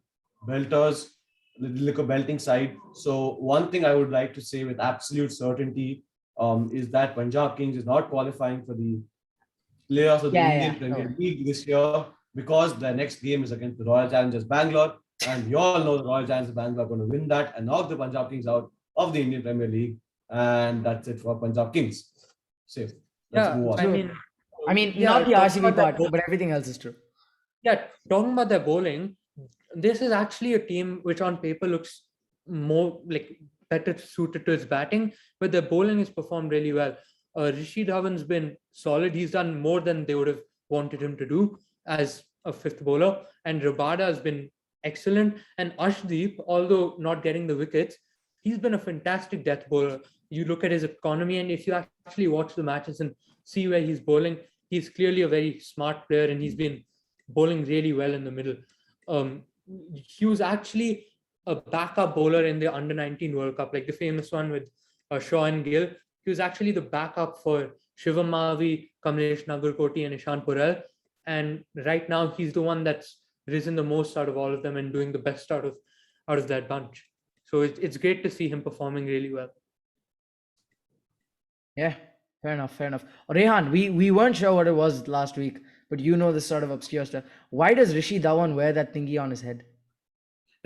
belting side. So one thing I would like to say with absolute certainty is that Punjab Kings is not qualifying for the players of the Yeah, Indian yeah. Premier No. League this year because their next game is against the Royal Challengers Bangalore. And you all know the Royal Challengers Bangalore are going to win that and knock the Punjab Kings out of the Indian Premier League. And that's it for Punjab Kings. Safe. Let's Yeah, move on. I True. mean, I mean, yeah, not the talking RCB about that part, but everything else is true. Yeah, talking about their bowling, this is actually a team which on paper looks more like better suited to its batting, but their bowling has performed really well. Rishi Dhawan's been solid. He's done more than they would have wanted him to do as a fifth bowler. And Rabada has been excellent. And Ashdeep, although not getting the wickets, he's been a fantastic death bowler. You look at his economy, and if you actually watch the matches and see where he's bowling, he's clearly a very smart player, and he's been bowling really well in the middle. He was actually a backup bowler in the under 19 World Cup, like the famous one with Shaw and Gill. He was actually the backup for Shivam Mahavi, Kamlesh Nagarkoti, and Ishan Purell. And right now, he's the one that's risen the most out of all of them and doing the best out of that bunch. So it's great to see him performing really well. Yeah, fair enough, fair enough. Rehan, we weren't sure what it was last week, but you know this sort of obscure stuff. Why does Rishi Dhawan wear that thingy on his head?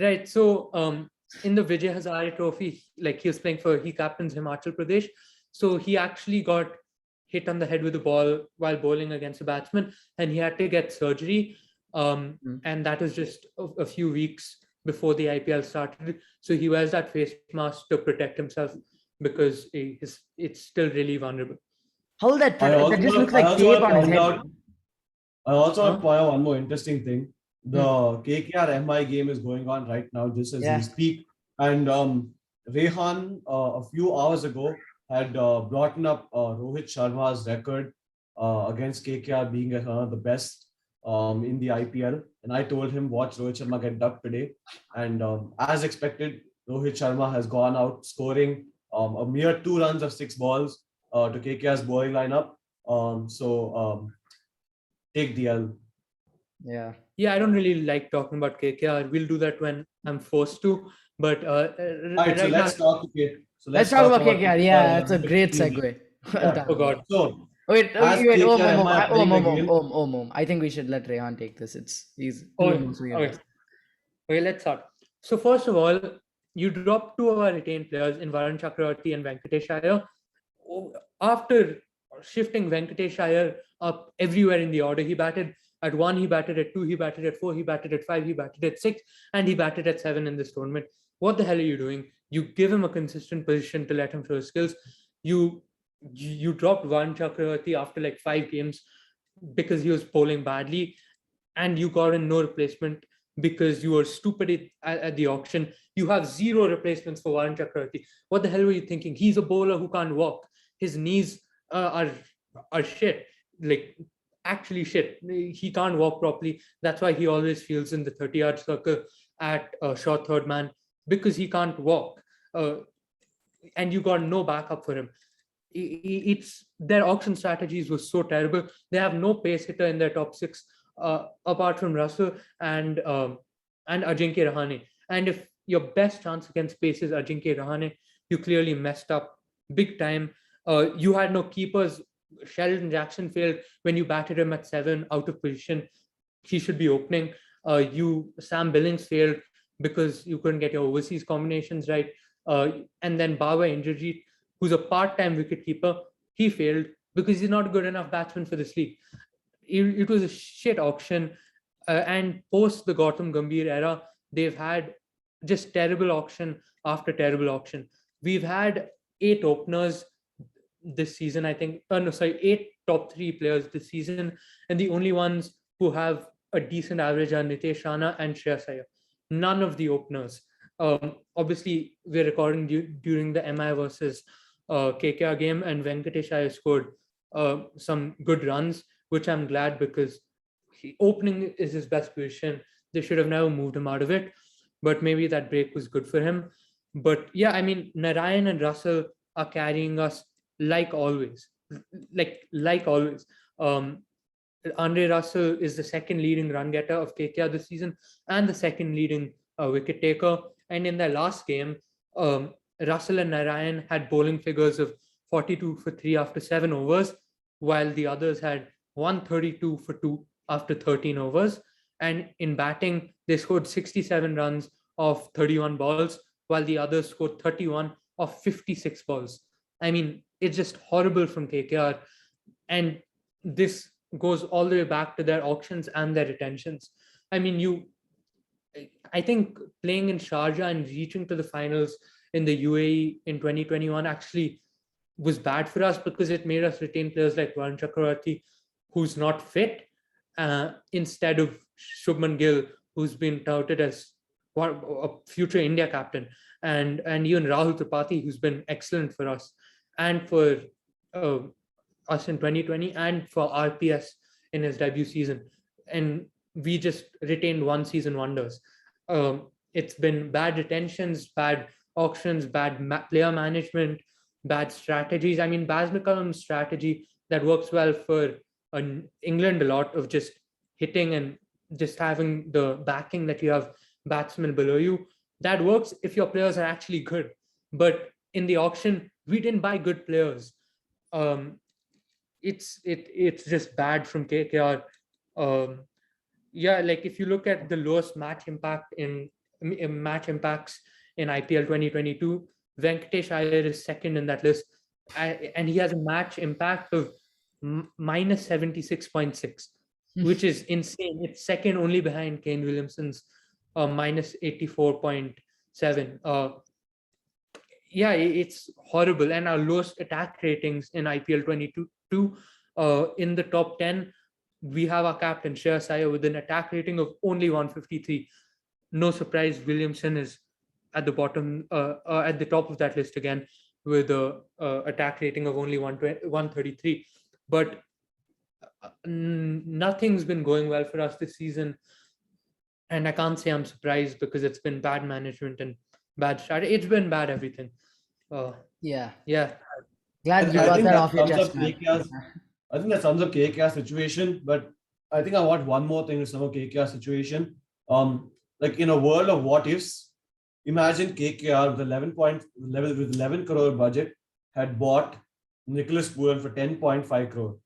Right. So in the Vijay Hazare Trophy, like he captains Himachal Pradesh. So he actually got hit on the head with a ball while bowling against a batsman, and he had to get surgery. And that was just a few weeks before the IPL started. So he wears that face mask to protect himself because it's still really vulnerable. How will that? That just looks I like also tape want to on his point head. out, I also want Huh? to point out one more interesting thing. The KKR MI game is going on right now, just as Yeah. we speak. And Rehan, a few hours ago, had brought up Rohit Sharma's record against KKR being one of the best in the IPL. And I told him, watch Rohit Sharma get ducked today. And as expected, Rohit Sharma has gone out scoring a mere 2 runs of 6 balls to KKR's bowling lineup. Take the L. Yeah. Yeah, I don't really like talking about KKR. We'll do that when I'm forced to. But All right, so right now, let's talk. Okay, so Let's let's talk talk about about KKR. KKR. Yeah, that's a great segue. Well Yeah. done. oh God. So Wait, as wait, KKR MI are playing again, I think we should let Rehan take this. He's Oh, doing most of the okay. rest. Okay, let's start. So first of all, you dropped 2 of our retained players in Varun Chakravarti and Venkatesh Iyer. After shifting Venkatesh Iyer up everywhere in the order, he batted at 1, he batted at 2, he batted at 4, he batted at 5, he batted at 6, and he batted at 7 in this tournament. What the hell are you doing? You give him a consistent position to let him show his skills. You dropped Varun Chakravarti after like 5 games because he was bowling badly, and you got in no replacement because you were stupid at the auction. You have 0 replacements for Varun Chakravarti. What the hell were you thinking? He's a bowler who can't walk. His knees are shit, like actually shit. He can't walk properly. That's why he always fields in the 30-yard circle at short third man, because he can't walk. And you got no backup for him. It's their auction strategies were so terrible. They have no pace hitter in their top 6 apart from Russell and Ajinkya Rahane. And if your best chance against pace is Ajinkya Rahane, you clearly messed up big time. You had no keepers. Sheldon Jackson failed when you batted him at 7 out of position. He should be opening. Sam Billings failed because you couldn't get your overseas combinations right. And then Bawa Indrajit, who's a part-time wicketkeeper, he failed because he's not a good enough batsman for this league. It was a shit auction. And post the Gautam Gambhir era, they've had just terrible auction after terrible auction. We've had 8 openers this season, I think. No, sorry, 8 top 3 players this season, and the only ones who have a decent average are Nitesh Rana and Shreyas Iyer. None of the openers. Obviously, we're recording during the MI versus KKR game, and Venkatesh Iyer scored some good runs, which I'm glad, because opening is his best position. They should have never moved him out of it, but maybe that break was good for him. But yeah, I mean, Narayan and Russell are carrying us like always. Like always. Andre Russell is the second leading run getter of KKR this season and the second leading wicket taker. And in their last game, Russell and Narayan had bowling figures of 42 for 3 after 7 overs, while the others had 132 for 2 after 13 overs. And in batting, they scored 67 runs off 31 balls, while the others scored 31 off 56 balls. I mean, it's just horrible from KKR. And this goes all the way back to their auctions and their retentions. I mean, I think playing in Sharjah and reaching to the finals in the UAE in 2021 actually was bad for us because it made us retain players like Varun Chakravarti, who's not fit, instead of Shubman Gill, who's been touted as a future India captain, and even Rahul Tripathi, who's been excellent for us and for uh, us in 2020 and for RPS in his debut season. And we just retained one season wonders. It's been bad retentions, bad auctions, bad player management, bad strategies. I mean, Baz McCullum's strategy that works well for England a lot of just hitting and just having the backing that you have batsmen below you. That works if your players are actually good. But in the auction, we didn't buy good players. It's just bad from KKR. Yeah, like if you look at the lowest match impact in match impacts in IPL 2022, Venkatesh Iyer is second in that list, and he has a match impact of minus 76.6, which is insane. It's second only behind Kane Williamson's minus 84.7. Yeah, it's horrible. And our lowest attack ratings in IPL 22, in the top 10, we have our captain Shreyas Iyer with an attack rating of only 153. No surprise, Williamson is at the bottom, at the top of that list again, with a attack rating of only 133. But nothing's been going well for us this season, and I can't say I'm surprised because it's been bad management and bad strategy. It's been bad everything. Yeah. I Glad you got think that that off your sums up chest, man. KKR's I think that sums up KKR's situation, but I think I want one more thing to sum up KKR's situation. Like in a world of what ifs, imagine KKR with 11 crore budget had bought Nicholas Pooran for 10.5 crore.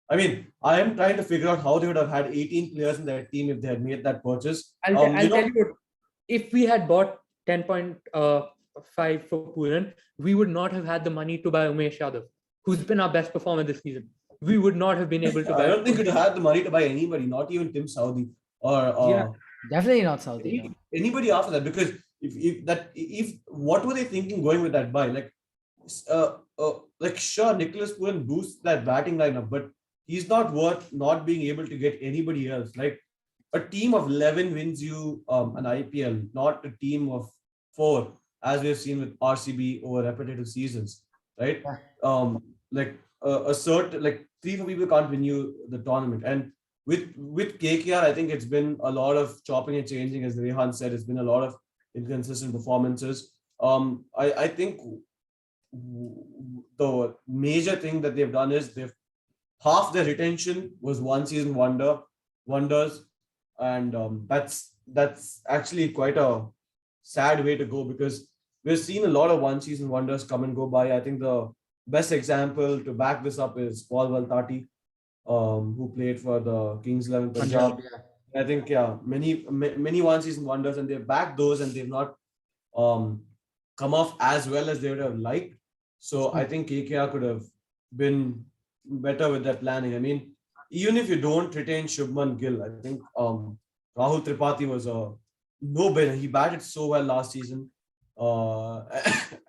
I mean, I am trying to figure out how they would have had 18 players in their team if they had made that purchase. I'll tell you, if we had bought 10.5 for Pooran, we would not have had the money to buy Umesh Yadav, who's been our best performer this season. We would not have been able to buy. I don't think we'd have had the money to buy anybody, not even Tim Saudi or Definitely not Saudi. anybody after that, because if what were they thinking going with that buy? Like sure, Nicholas Pooran boosts that batting lineup, but he's not worth not being able to get anybody else. Like a team of 11 wins you an IPL, not a team of 4, as we've seen with RCB over repetitive seasons, right? Like a certain, like 3-4 people can't win you the tournament. And with KKR, I think it's been a lot of chopping and changing, as Rehan said. It's been a lot of inconsistent performances. I think the major thing that they've done is half their retention was one season wonders, and that's actually quite a sad way to go, because we've seen a lot of one season wonders come and go by. I think the best example to back this up is Paul Valtati, who played for the Kings 11 Punjab. I think many one season wonders, and they've backed those, and they've not come off as well as they would have liked. So I think KKR could have been better with that planning. I mean, even if you don't retain Shubman Gill, I think Rahul Tripathi was a no-brainer. He batted so well last season,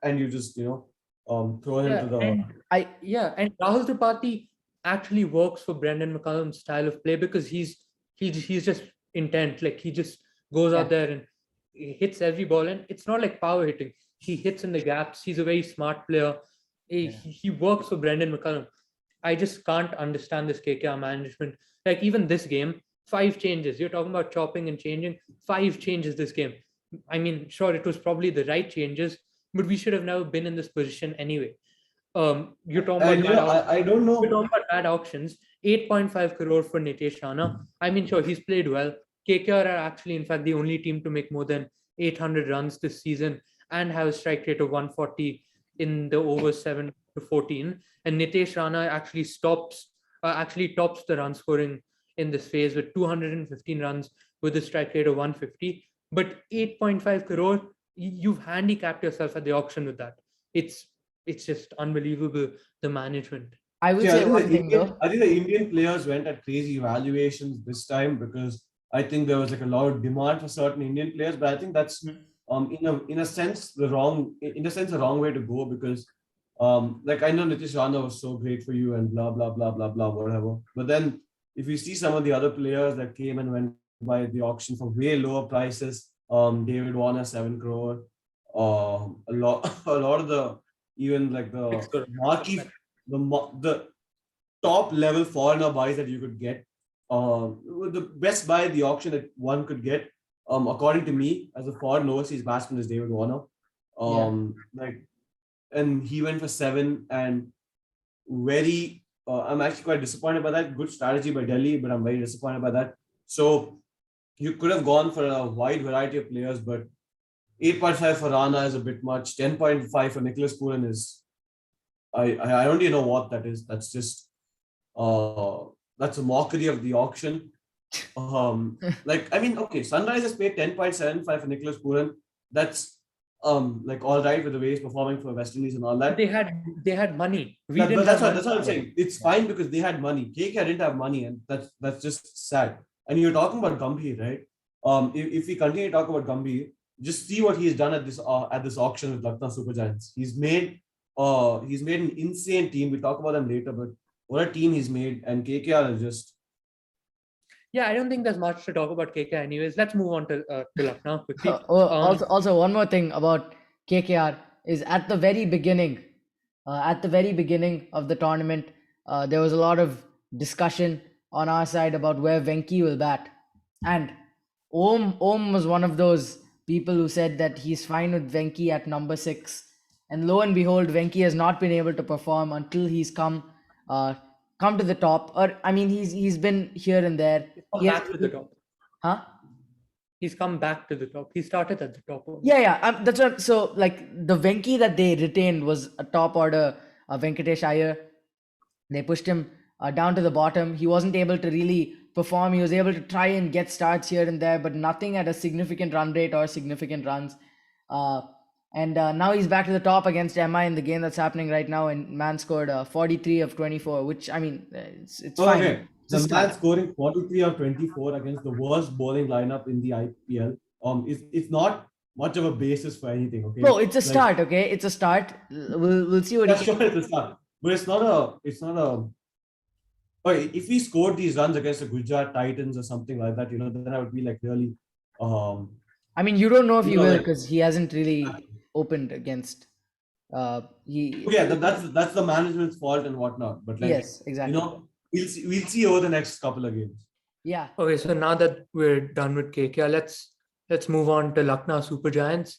and you just throw him to the. And Rahul Tripathi actually works for Brendan McCullum's style of play, because he's just intent. Like he just goes out there and hits every ball, and it's not like power hitting. He hits in the gaps. He's a very smart player. He works for Brendan McCullum. I just can't understand this KKR management. Like even this game, 5 changes. You're talking about chopping and changing. 5 changes this game. I mean, sure, it was probably the right changes, but we should have never been in this position anyway. You're talking about I don't know. We're talking about bad auctions. 8.5 crore for Nitesh Rana. I mean, sure, he's played well. KKR are actually, in fact, the only team to make more than 800 runs this season and have a strike rate of 140 in the over 7 to 14. And Nitesh Rana actually stops actually tops the run scoring in this phase with 215 runs with a strike rate of 150. But 8.5 crore, you've handicapped yourself at the auction with that. It's just unbelievable, the management. I will See, say one thing though. I think the Indian players went at crazy valuations this time because I think there was like a lot of demand for certain Indian players. But I think that's in a sense the wrong way to go because like I know Nitish Rana was so great for you and blah blah blah blah blah whatever. But then if you see some of the other players that came and went by the auction for way lower prices, David Warner 7 crore, a lot of the even like the 6 crore. marquee the top level foreigner buys that you could get. The best buy at the auction that one could get, according to me, as a foreign overseas batsman, is David Warner. Like, and he went for 7 and very. I'm actually quite disappointed by that. Good strategy by Delhi, but I'm very disappointed by that. So you could have gone for a wide variety of players, but 8.5 for Rana is a bit much. 10.5 for Nicholas Pooran is. I don't even know what that is. That's just that's a mockery of the auction. Like I mean, okay, Sunrisers paid 10.75 for Nicholas Pooran. That's like all right with the way he's performing for West Indies and all that. They had money. We But didn't. that's have what I'm saying. It's fine because they had money. KK didn't have money, and that's just sad. And you're talking about Gambhir, right? If we continue to talk about Gambhir, just see what he's done at this auction with Lucknow Supergiants. He's made an insane team. We'll talk about them later, but what a team he's made, and KKR is just. Yeah, I don't think there's much to talk about KK anyways. Let's move on to Lucknow quickly. Also, one more thing about KKR is at the very beginning of the tournament, there was a lot of discussion on our side about where Venki will bat, and Om was one of those people who said that he's fine with Venki at number 6, and lo and behold, Venki has not been able to perform until he's come to the top. Or I mean, he's been here and there. Back to the top. Huh? He's come back to the top. He started at the top. Yeah. That's what. So like the Venki that they retained was a top order Venkatesh Iyer. They pushed him down to the bottom. He wasn't able to really perform. He was able to try and get starts here and there, but nothing at a significant run rate or significant runs. And now he's back to the top against MI in the game that's happening right now. And man scored 43 of 24, which I mean, it's fine. Okay. The man scoring 43 of 24 against the worst bowling lineup in the IPL. It's not much of a basis for anything. Okay. No, it's a start. Okay, it's a start. We'll see what. Yeah, sure, it's a start, but it's not a. Okay, if we scored these runs against the Gujarat Titans or something like that, then I would be like really. I mean, you don't know if he will because he hasn't really opened against. Yeah, that's the management's fault and whatnot. But like, yes, exactly. We'll see over the next couple of games. Yeah. Okay, so now that we're done with KKR, let's move on to Lucknow Supergiants.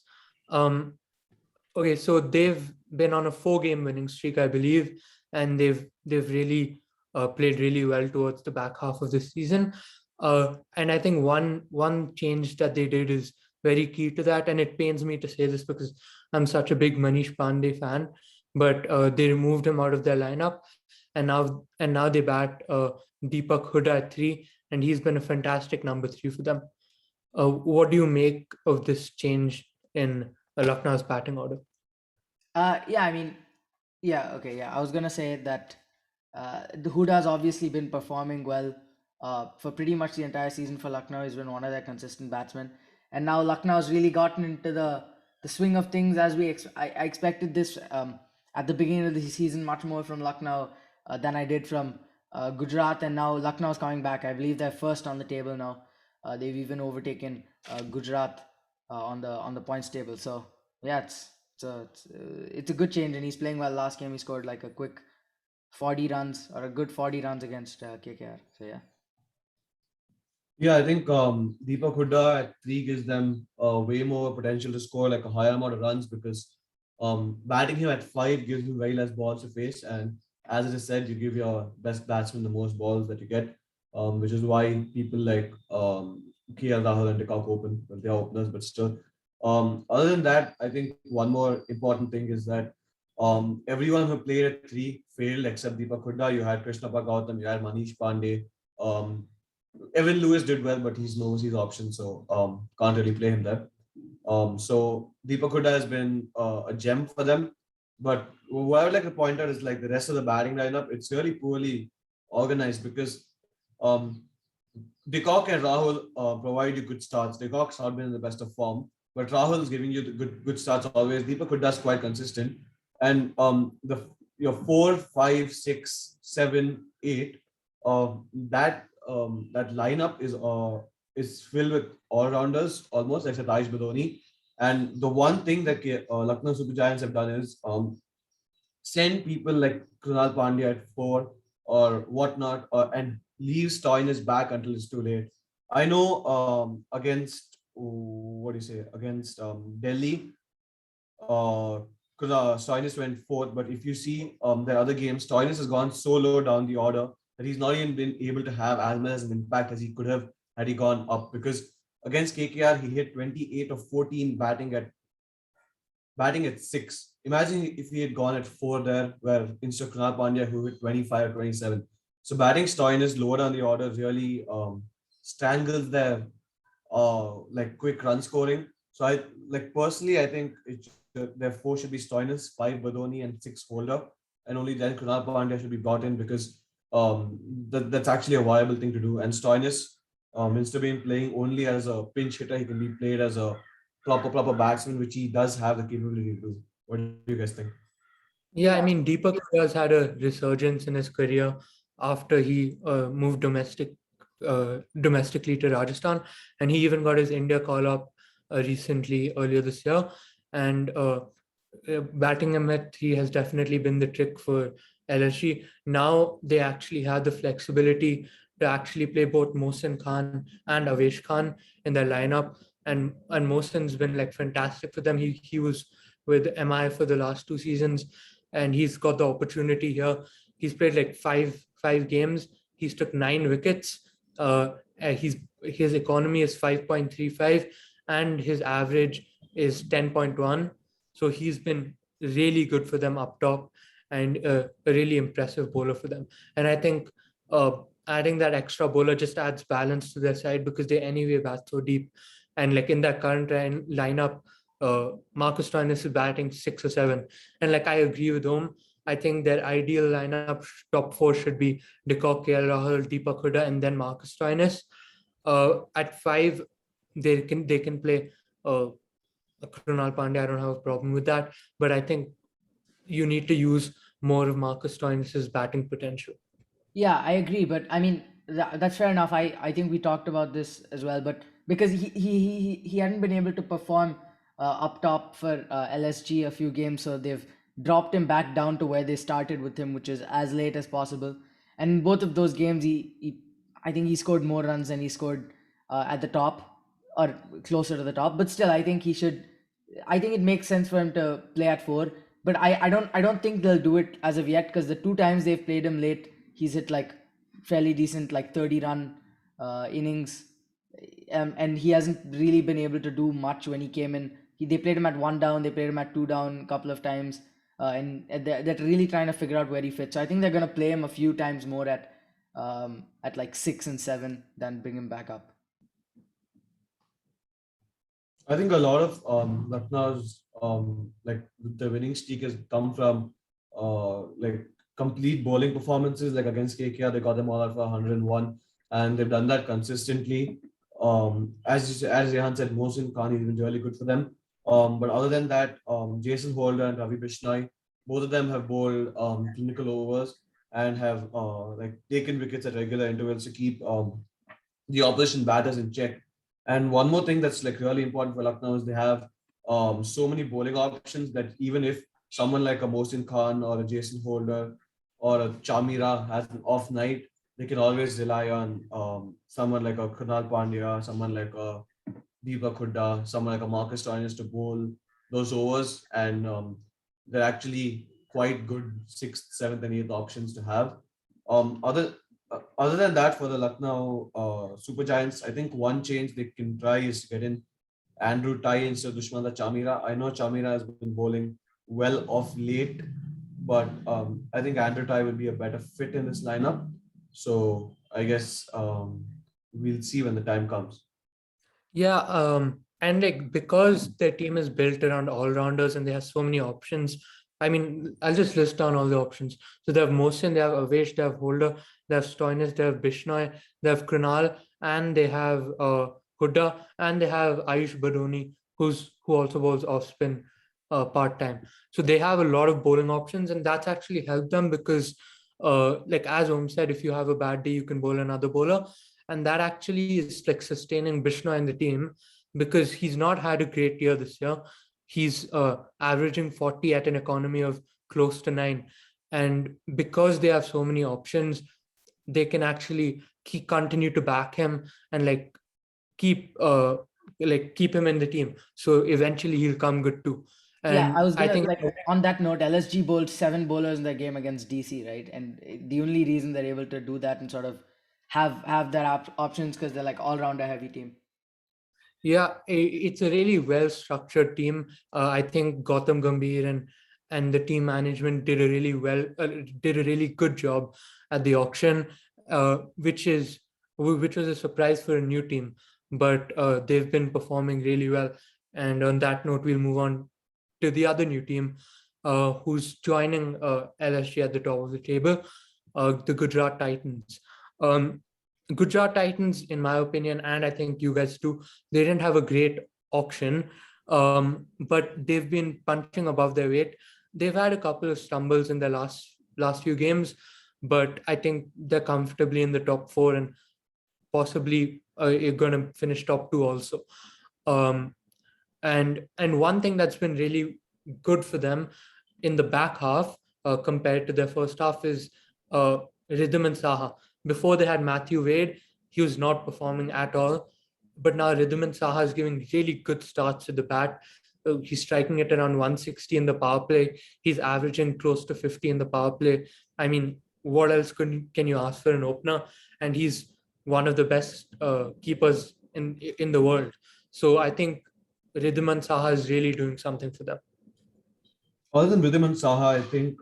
Okay, so they've been on a 4-game winning streak, I believe, and they've really played really well towards the back half of the season. And I think one change that they did is very key to that, and it pains me to say this because I'm such a big Manish Pandey fan, but they removed him out of their lineup, and now they bat Deepak Hooda at 3, and he's been a fantastic number 3 for them. What do you make of this change in Lucknow's batting order? I was gonna say that the Hooda's obviously been performing well for pretty much the entire season for Lucknow. He's been one of their consistent batsmen, and now Lucknow's really gotten into the swing of things as I expected this at the beginning of the season much more from Lucknow than I did from Gujarat, and now Lucknow's coming back. I believe they're first on the table now. They've even overtaken Gujarat on the points table. So yeah, it's a good change, and he's playing well. Last game he scored like a quick 40 runs or a good 40 runs against KKR. So yeah. Yeah, I think Deepak Hooda at 3 gives them way more potential to score like a higher amount of runs because batting him at 5 gives him very less balls to face, and as it is said, you give your best batsman the most balls that you get, which is why people like KL Rahul and Dekak open, they are openers, but still. Other than that, I think one more important thing is that Everyone who played at 3 failed except Deepak Hooda. You had Krishnappa Gautam, you had Manish Pandey. Evan Lewis did well, but he's no overseas option, so can't really play him there. So Deepak Hooda has been a gem for them. But what I would like to point out is like the rest of the batting lineup, it's really poorly organized because um, Decock and Rahul provide you good starts. Decock's not been in the best of form, but Rahul is giving you the good starts always. Deepak Hooda is quite consistent, and the your 4, 5, 6, 7, 8, that lineup is filled with all rounders almost except Aish Badoni. And the one thing that Lucknow Supergiants have done is send people like Krunal Pandya at 4 or whatnot, and leave Stoinis back until it's too late. I know against what do you say against Delhi, Stoinis went 4th, but if you see the other games, Stoinis has gone so low down the order that he's not even been able to have as much as an impact as he could have had he gone up. Because against KKR, he hit 28 of 14 batting at 6. Imagine if he had gone at 4 there, where instead of Kunal Pandya, who hit 25 or 27. So batting Stoinis lower down the order really strangles their like quick run scoring. So I like personally, I think their 4 should be Stoinis, 5 Badoni, and 6 Holder, and only then Kunal Pandya should be brought in because that's actually a viable thing to do. And Stoinis, instead of being playing only as a pinch hitter, he can be played as a proper batsman, which he does have the capability to do. What do you guys think? Yeah, I mean, Deepak has had a resurgence in his career after he moved domestically to Rajasthan, and he even got his India call up recently earlier this year. And batting him at 3 has definitely been the trick for LSG. Now they actually have the flexibility to actually play both Mohsin Khan and Avesh Khan in their lineup, and Mohsin's been like fantastic for them. He was with MI for the last 2 seasons, and he's got the opportunity here. He's played like five games. He's took 9 wickets. His economy is 5.35, and his average is 10.1. So he's been really good for them up top, and a really impressive bowler for them. And I think adding that extra bowler just adds balance to their side because they anyway bat so deep. And like in that current lineup, Marcus Stoinis is batting 6 or 7. And like I agree with him. I think their ideal lineup top 4 should be Decock, KL Rahul, Deepak Hooda, and then Marcus Stoinis. At 5, they can play Krunal Pandya. I don't have a problem with that, but I think you need to use more of Marcus Stoinis' batting potential. Yeah, I agree, but I mean that's fair enough. I think we talked about this as well, but because he hadn't been able to perform up top for LSG a few games, so they've dropped him back down to where they started with him, which is as late as possible. And in both of those games, he I think he scored more runs than he scored at the top or closer to the top. But still, I think he should. I think it makes sense for him to play at 4. But I don't think they'll do it as of yet because the 2 times they've played him late, he's hit like fairly decent like 30-run innings, and he hasn't really been able to do much when he came in. They played him at 1 down, they played him at 2 down a couple of times, and they're really trying to figure out where he fits. So I think they're gonna play him a few times more at like 6 and 7 than bring him back up. I think a lot of Lucknow's like the winning streak has come from like complete bowling performances. Like against KKR, they got them all out for 101, and they've done that consistently. As Rehan said, Mohsin Khan is been really good for them. But other than that, Jason Holder and Ravi Bishnoi, both of them have bowled clinical overs and have like taken wickets at regular intervals to keep the opposition batters in check. And one more thing that's like really important for Lucknow is they have so many bowling options that even if someone like a Mohsin Khan or a Jason Holder or a Chamira has an off night, they can always rely on someone like a Kunal Pandya, someone like a Deepak Hooda, someone like a Marcus Stoinis to bowl those overs, and they're actually quite good 6th, 7th, and 8th options to have. Um, other Other than that, for the Lucknow Super Giants, I think one change they can try is to get in Andrew Ty instead of Dushmantha Chamira. I know Chamira has been bowling well of late, but I think Andrew Ty will be a better fit in this lineup. So I guess we'll see when the time comes. Yeah, and like because their team is built around all rounders and they have so many options. I mean, I'll just list down all the options. So they have Mohsin, they have Avesh, they have Holder, they have Stoinis, they have Bishnoi, they have Krunal, and they have Hooda, and they have Ayush Badoni, who also bowls off spin part time. So they have a lot of bowling options, and that's actually helped them because, like as Om said, if you have a bad day, you can bowl another bowler, and that actually is like sustaining Bishnoy in the team because he's not had a great year this year. He's averaging 40 at an economy of close to 9, and because they have so many options, they can actually continue to back him and keep keep him in the team. So eventually he'll come good too. Yeah, I And was I gonna think like on that note, LSG bowled 7 bowlers in their game against DC, right? And the only reason they're able to do that and sort of have their options because they're like all rounder heavy team. yeah, it's a really well structured team. I think Gautam Gambhir and the team management did a really good job at the auction, which was a surprise for a new team, but they've been performing really well. And on that note, we'll move on to the other new team, who's joining LSG at the top of the table, the Gujarat Titans. Um, Gujarat Titans, in my opinion, and I think you guys too, they didn't have a great auction, but they've been punching above their weight. They've had a couple of stumbles in their last few games, but I think they're comfortably in the top 4 and possibly you're going to finish top 2 also. Um, and one thing that's been really good for them in the back half compared to their first half is uh, Rhythm and Saha. Before they had Matthew Wade, he was not performing at all. But now Rhythm and Saha is giving really good starts at the bat. He's striking at around 160 in the power play. He's averaging close to 50 in the power play. I mean, what else can you ask for an opener? And he's one of the best keepers in the world. So I think Rhythm and Saha is really doing something for them. Other than Rhythm and Saha, I think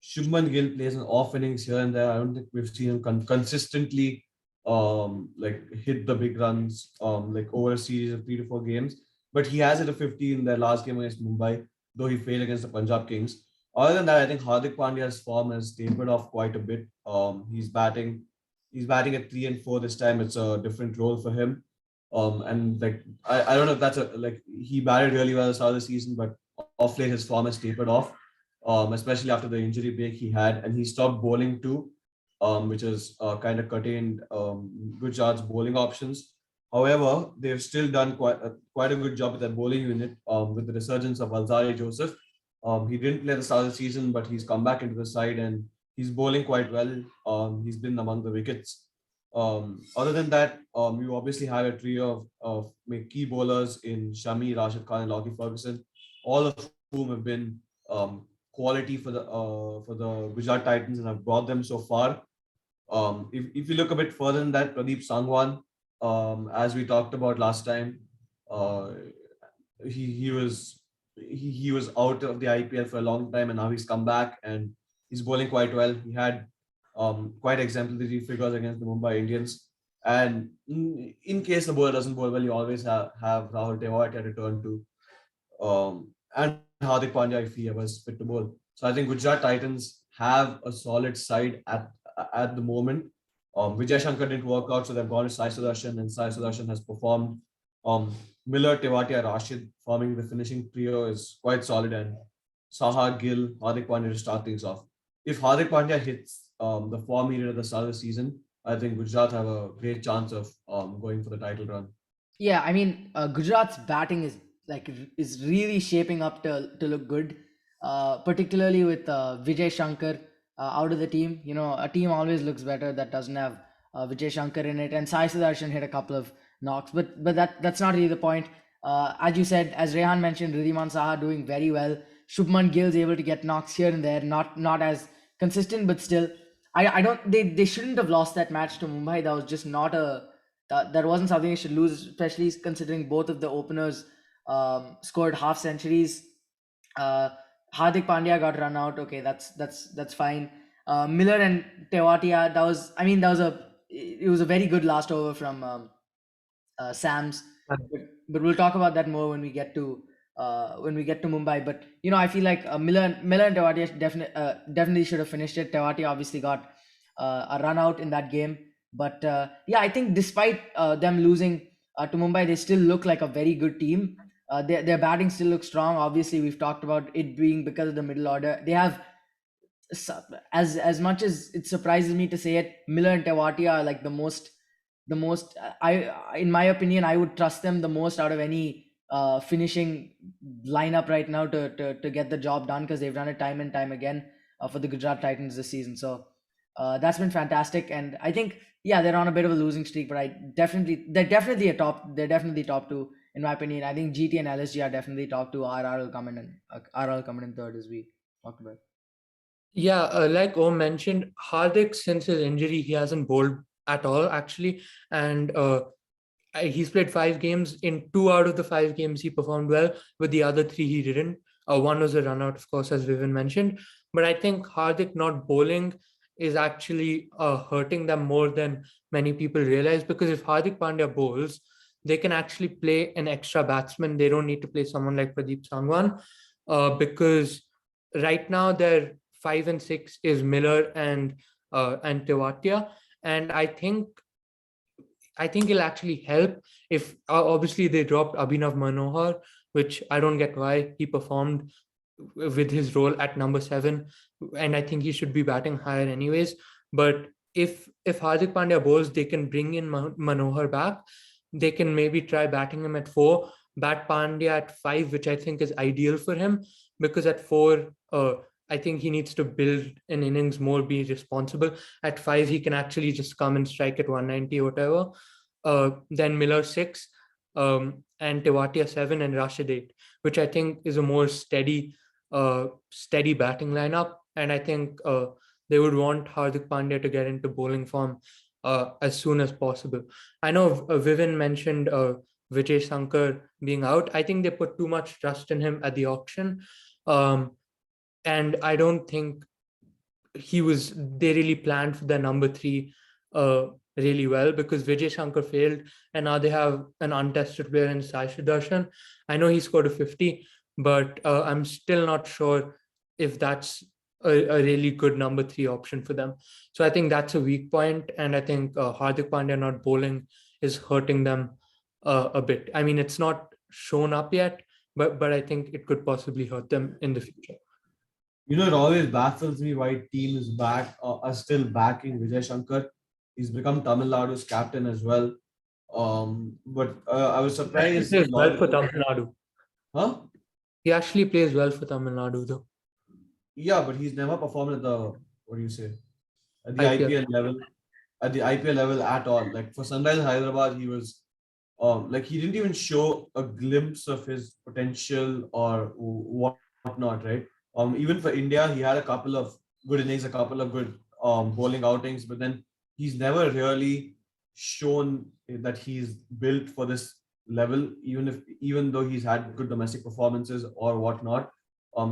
Shubman Gill plays an off innings here and there. I don't think we've seen him consistently like hit the big runs like over a series of 3 to 4 games. But he has hit a 50 in their last game against Mumbai, though he failed against the Punjab Kings. Other than that, I think Hardik Pandya's form has tapered off quite a bit. He's batting at 3 and 4 this time. It's a different role for him. And like I don't know if that's a like he batted really well at the start of the season, but off late his form has tapered off, especially after the injury break he had, and he stopped bowling too, which has kind of curtailed Gujarat's bowling options. However, they've still done quite a good job with their bowling unit with the resurgence of Alzari Joseph. He didn't play the start of the season, but he's come back into the side and he's bowling quite well. He's been among the wickets. Other than that, you obviously have a trio of key bowlers in Shami, Rashid Khan, and Lockie Ferguson, all of whom have been quality for the Gujarat Titans and have brought them so far. If you look a bit further than that, Pradeep Sangwan, as we talked about last time, uh, he was out of the IPL for a long time and now he's come back and he's bowling quite well. He had quite exemplary figures against the Mumbai Indians. And in case the bowler doesn't bowl well, you always have Rahul Tewatia to turn to. And Hardik Pandya if he ever is fit to bowl. So I think Gujarat Titans have a solid side at the moment. Vijay Shankar didn't work out, so they've gone to Sai Sudarshan, and Sai Sudarshan has performed. Miller, Tewatia, Rashid forming the finishing trio is quite solid, and Saha, Gill, Hardik Pandya to start things off. If Hardik Pandya hits the form he did at the start of the season, I think Gujarat have a great chance of going for the title run. Yeah, I mean, Gujarat's batting is really shaping up to look good, particularly with Vijay Shankar out of the team. You know, a team always looks better that doesn't have Vijay Shankar in it. And Sai Sudarshan hit a couple of knocks, but that's not really the point. As you said, as Rehan mentioned, Ridhiman Saha doing very well. Shubman Gill's able to get knocks here and there, not as consistent, but still. I don't they shouldn't have lost that match to Mumbai. That was just not a that wasn't something they should lose, especially considering both of the openers scored half centuries. Uh, Hardik Pandya got run out. Okay, that's fine. Miller and Tewatia, it was a very good last over from Sam's. But we'll talk about that more when we get to Mumbai. But I feel like Miller and Tewatia definitely should have finished it. Tewatia obviously got a run out in that game. But yeah, I think despite them losing to Mumbai, they still look like a very good team. Their batting still looks strong. Obviously, we've talked about it being because of the middle order. They have, as much as it surprises me to say it, Miller and Tewatia are like the most in my opinion, I would trust them the most out of any finishing lineup right now to get the job done, because they've done it time and time again for the Gujarat Titans this season. So that's been fantastic, and I think they're on a bit of a losing streak, but they're definitely top two in my opinion. I think GT and LSG are definitely top two. RR will come in, and RR will come in third, as we talked about. Yeah, like Om mentioned, Hardik, since his injury, he hasn't bowled at all, actually. And he's played 5 games. In 2 out of the 5 games, he performed well. With the other 3, he didn't. One was a run out, of course, as Vivian mentioned. But I think Hardik not bowling is actually hurting them more than many people realize, because if Hardik Pandya bowls, they can actually play an extra batsman. They don't need to play someone like Pradeep Sangwan, because right now they're 5 and 6 is Miller and Tewatia, and I think it'll actually help if obviously they dropped Abhinav Manohar, which I don't get why. He performed with his role at number 7, and I think he should be batting higher anyways. But if Hardik Pandya bowls, they can bring in Manohar back. They can maybe try batting him at 4, bat Pandya at 5, which I think is ideal for him, because at 4, I think he needs to build an innings more, be responsible. At 5, he can actually just come and strike at 190 or whatever. Then Miller 6, and Tewatia 7, and Rashid 8, which I think is a more steady batting lineup. And I think they would want Hardik Pandya to get into bowling form as soon as possible. I know Vivian mentioned Vijay Shankar being out. I think they put too much trust in him at the auction. And I don't think they really planned for their number 3 really well, because Vijay Shankar failed, and now they have an untested player in Sai Sudarshan. I know he scored a 50, but I'm still not sure if that's a really good number 3 option for them. So I think that's a weak point, and I think Hardik Pandya not bowling is hurting them a bit. I mean, it's not shown up yet, but I think it could possibly hurt them in the future. It always baffles me why teams are still backing Vijay Shankar. He's become Tamil Nadu's captain as well. But I was surprised. He plays well for Tamil Nadu. Huh? He actually plays well for Tamil Nadu, though. Yeah, but he's never performed at the at the IPL. IPL level, at all. Like for Sunrisers Hyderabad, he was he didn't even show a glimpse of his potential or whatnot, right? Even for India, he had a couple of good innings, a couple of good bowling outings, but then he's never really shown that he's built for this level, even though he's had good domestic performances or whatnot.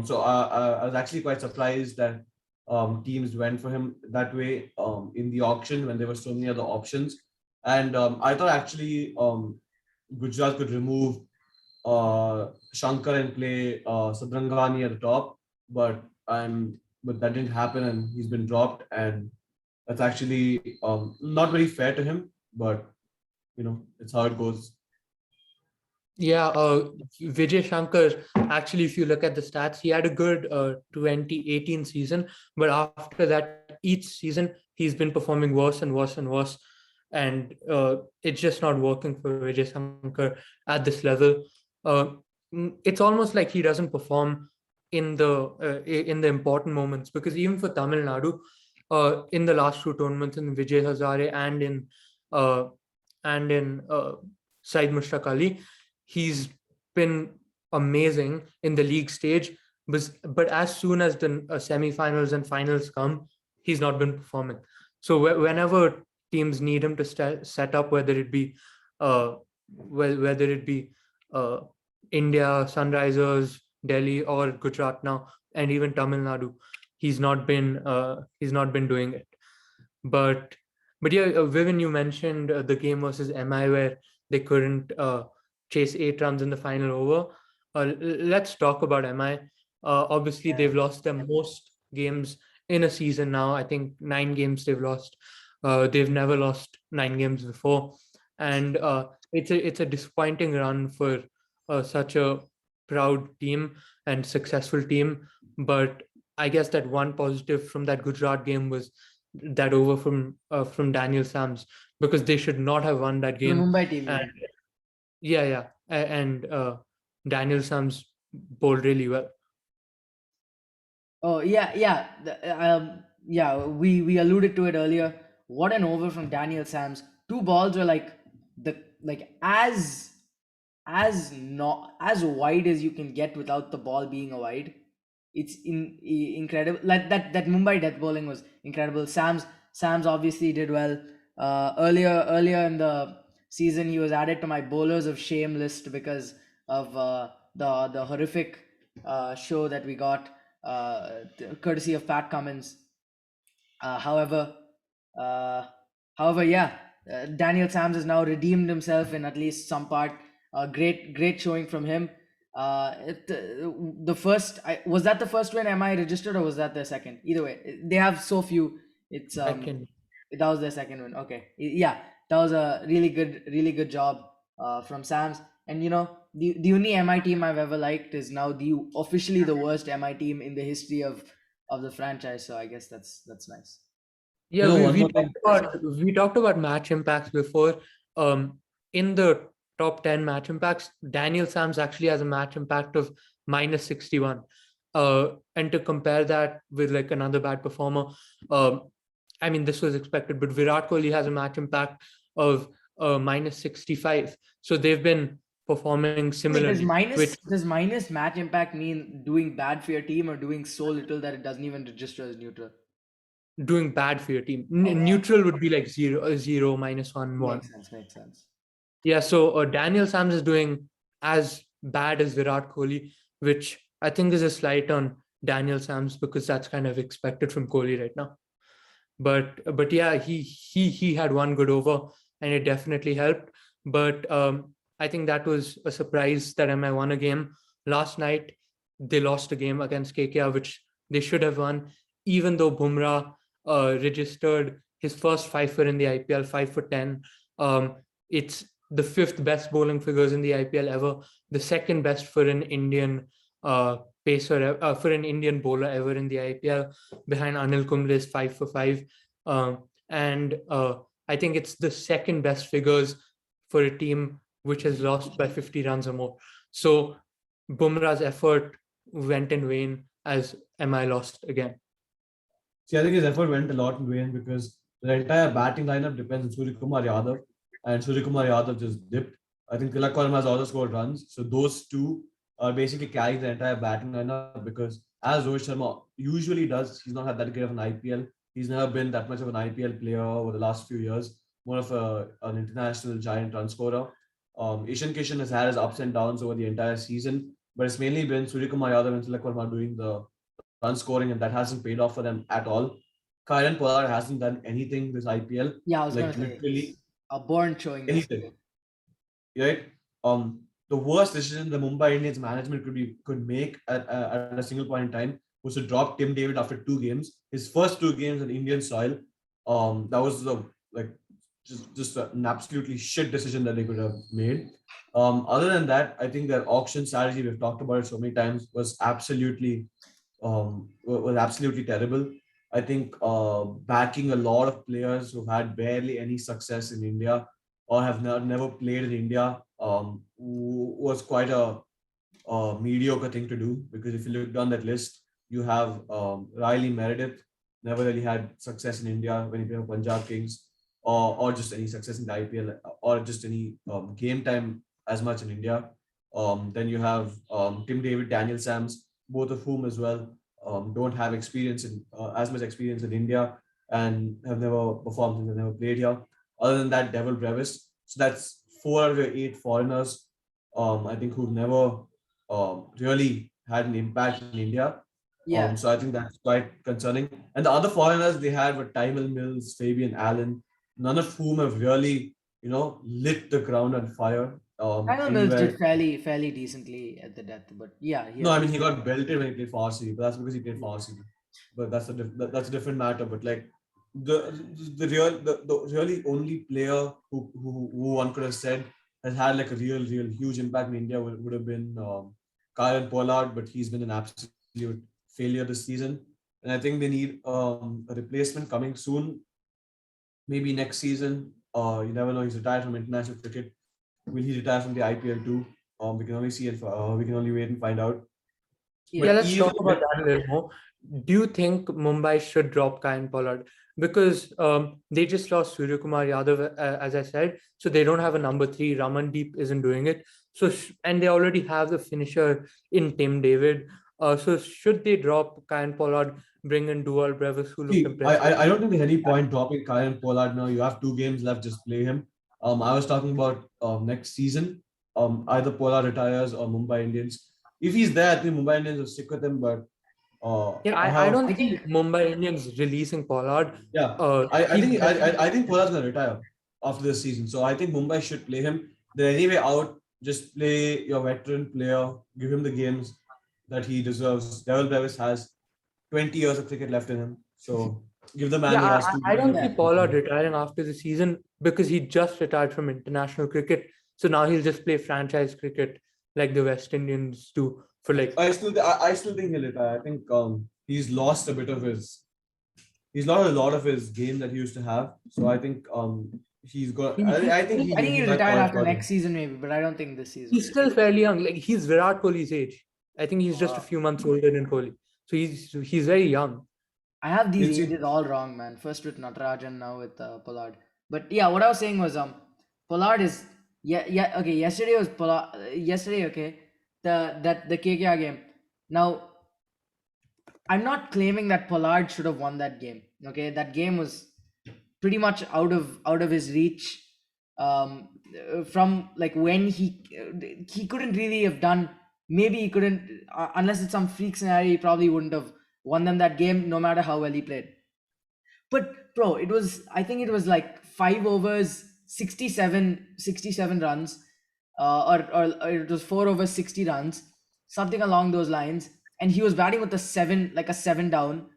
So I was actually quite surprised that teams went for him that way in the auction when there were so many other options. And I thought actually Gujarat could remove Shankar and play Sadrangani at the top, but that didn't happen, and he's been dropped, and that's actually not very fair to him. But it's how it goes. Yeah, Vijay Shankar, actually, if you look at the stats, he had a good 2018 season, but after that, each season, he's been performing worse and worse and worse. And it's just not working for Vijay Shankar at this level. It's almost like he doesn't perform in the important moments, because even for Tamil Nadu, in the last 2 tournaments, in Vijay Hazare and in Said Mushtaq Ali, he's been amazing in the league stage, but as soon as the semi-finals and finals come, he's not been performing. So whenever teams need him to set up, whether it be India, Sunrisers, Delhi or Gujarat now, and even Tamil Nadu, he's not been doing it. But yeah, Vivian, you mentioned the game versus MI where they couldn't chase 8 runs in the final over. Let's talk about MI. Obviously, Yeah. they've lost their most games in a season now. I think 9 games they've lost. They've never lost 9 games before, and it's a disappointing run for such a proud team and successful team. But I guess that one positive from that Gujarat game was that over from Daniel Sams, because they should not have won that The game. Mumbai team. And yeah, and Daniel Sams bowled really well. Oh yeah. Yeah. We alluded to it earlier. What an over from Daniel Sams. 2 balls were like as not as wide as you can get without the ball being a wide. It's incredible. Like that Mumbai death bowling was incredible. Sam's obviously did well. Earlier in the season, he was added to my bowlers of shame list because of the horrific show that we got, courtesy of Pat Cummins. Uh, however, uh, yeah, Daniel Sams has now redeemed himself in at least some part. Great showing from him. The first, was that the first win MI registered, or was that their second? Either way, they have so few. It's Second. that was their second win. Okay, yeah, that was a really good job from Sams. And the only MI team I've ever liked is now officially the worst MI team in the history of the franchise. So I guess that's nice. Yeah, One more thing. we talked about match impacts before. In the top 10 match impacts, Daniel Sams actually has a match impact of -61. And to compare that with like another bad performer, I mean, this was expected, but Virat Kohli has a match impact of -65. So they've been performing Wait, similarly. does minus match impact mean doing bad for your team, or doing so little that it doesn't even register as neutral? Doing bad for your team. Oh, wow. Neutral would be like 0, -1, 1. Makes sense. Yeah, so Daniel Sams is doing as bad as Virat Kohli, which I think is a slight on Daniel Sams because that's kind of expected from Kohli right now. But yeah, he had one good over and it definitely helped. But I think that was a surprise that MI won a game. Last night they lost a game against KKR, which they should have won, even though Bumrah registered his first 5 for in the IPL, 5 for 10. It's the 5th best bowling figures in the IPL ever, the 2nd best for an Indian pacer, for an Indian bowler ever in the IPL, behind Anil Kumble's 5 for 5. And I think it's the 2nd best figures for a team which has lost by 50 runs or more. So Bumrah's effort went in vain as MI lost again. See, I think his effort went a lot in vain because the entire batting lineup depends on Suryakumar Yadav, and Suryakumar Yadav just dipped. I think Tilak Varma has also scored runs. So those two are basically carrying the entire batting lineup because, as Rohit Sharma usually does, he's not had that great of an IPL. He's never been that much of an IPL player over the last few years, more of an international giant run scorer. Ishan Kishan has had his ups and downs over the entire season, but it's mainly been Suryakumar Yadav and Tilak Varma doing the run scoring, and that hasn't paid off for them at all. Kieran Pollard hasn't done anything this IPL. Yeah, I was like gonna say, literally a born showing this. anything. Right? The worst decision the Mumbai Indians management could make at a single point in time was to drop Tim David after 2 games. His first 2 games on Indian soil. That was just an absolutely shit decision that they could have made. Other than that, I think their auction strategy, we've talked about it so many times, was absolutely terrible. I think backing a lot of players who've had barely any success in India or have never played in India was quite a mediocre thing to do, because if you look down that list, you have Riley Meredith, never really had success in India when he played for Punjab Kings, or just any success in the IPL, or just any game time as much in India. Then you have Tim David, Daniel Sams, both of whom as well don't have experience in as much experience in India and have never performed and have never played here. Other than that, Devil Brevis. So that's 4 out of 8 foreigners, I think, who've never really had an impact in India. Yeah. So I think that's quite concerning. And the other foreigners they had were Tymel Mills, Fabian Allen, none of whom have really, lit the ground on fire. Kyle Mills did Anywhere. fairly decently at the death, but yeah, he No, had. I mean he got belted when he played for RCB, but that's because he played for RCB. But that's a different matter. But like the the really only player who one could have said has had like a real huge impact in India would have been Kyle Pollard, but he's been an absolute failure this season. And I think they need a replacement coming soon, maybe next season. You never know. He's retired from international cricket. Will he retire from the IPL too? We can only see it. We can only wait and find out. Yeah. Yeah, But let's even talk about that a little more. Do you think Mumbai should drop Kyle Pollard? Because they just lost Suryakumar Yadav, as I said, so they don't have a number three. Ramandeep isn't doing it. So and they already have the finisher in Tim David. So should they drop Kyle Pollard, bring in Dual Brevis, who look see, impressive? I don't think there's any point dropping Kyle Pollard now. You have 2 games left, just play him. I was talking about next season. Either Pollard retires or Mumbai Indians. If he's there, I think Mumbai Indians will stick with him. But Yeah, I I have don't see Mumbai Indians releasing Pollard. yeah. I think Pollard's gonna retire after this season. So I think Mumbai should play him. They're anyway out. Just play your veteran player. Give him the games that he deserves. Devil Brevis has 20 years of cricket left in him. So give the man Yeah, he has to. I don't see Yeah. Pollard retiring after the season because he just retired from international cricket. So now he'll just play franchise cricket like the West Indians do for like. I still think he'll retire. I think he's lost a bit of his. He's lost a lot of his game that he used to have. So I think he's got. I think I think he he'll might retire after qualify. next season maybe, but I don't think this season. He's still fairly young. Like he's Virat Kohli's age. I think he's just a Wow. few months older than Kohli. So he's very young. I have these It's- ages all wrong, man. First with Natarajan, now with Pollard. But yeah, what I was saying was Pollard is okay. Yesterday was Pollard. Yesterday, okay, the KKR game. Now I'm not claiming that Pollard should have won that game. Okay, that game was pretty much out of his reach. From like when he couldn't really have done. Maybe he couldn't unless it's some freak scenario. He probably wouldn't have won them that game, no matter how well he played. But bro, I think it was like 5 overs, 67 runs, or it was 4 overs, 60 runs, something along those lines. And he was batting with a 7 down,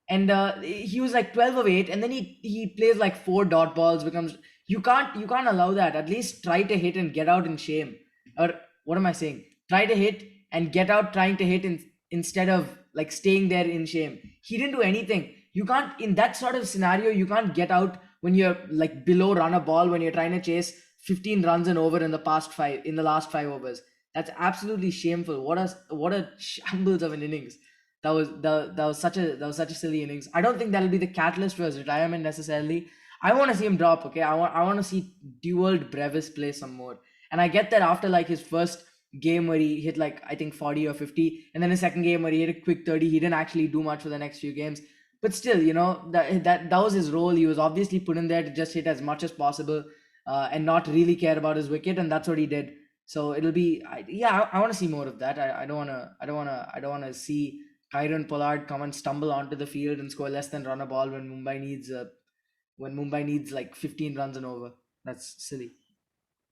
and he was like 12 of 8, and then he plays like 4 dot balls. Becomes you can't allow that. At least try to hit and get out in shame. Or what am I saying? Try to hit and get out trying to hit instead of like staying there in shame. He didn't do anything. You can't, in that sort of scenario, you can't get out when you're like below run a ball when you're trying to chase 15 runs and over in the last 5 overs. That's absolutely shameful. What a shambles of an innings. That was such a silly innings. I don't think that'll be the catalyst for his retirement necessarily. I want to see him drop. Okay, I want to see Dual Brevis play some more. And I get that after like his first game where he hit like I think 40 or 50, and then his second game where he hit a quick 30, he didn't actually do much for the next few games. But still, that was his role. He was obviously put in there to just hit as much as possible and not really care about his wicket, and that's what he did. So it'll be I want to see more of that. I don't want to see Kyron Pollard come and stumble onto the field and score less than run a ball when Mumbai needs like 15 runs and over. That's silly.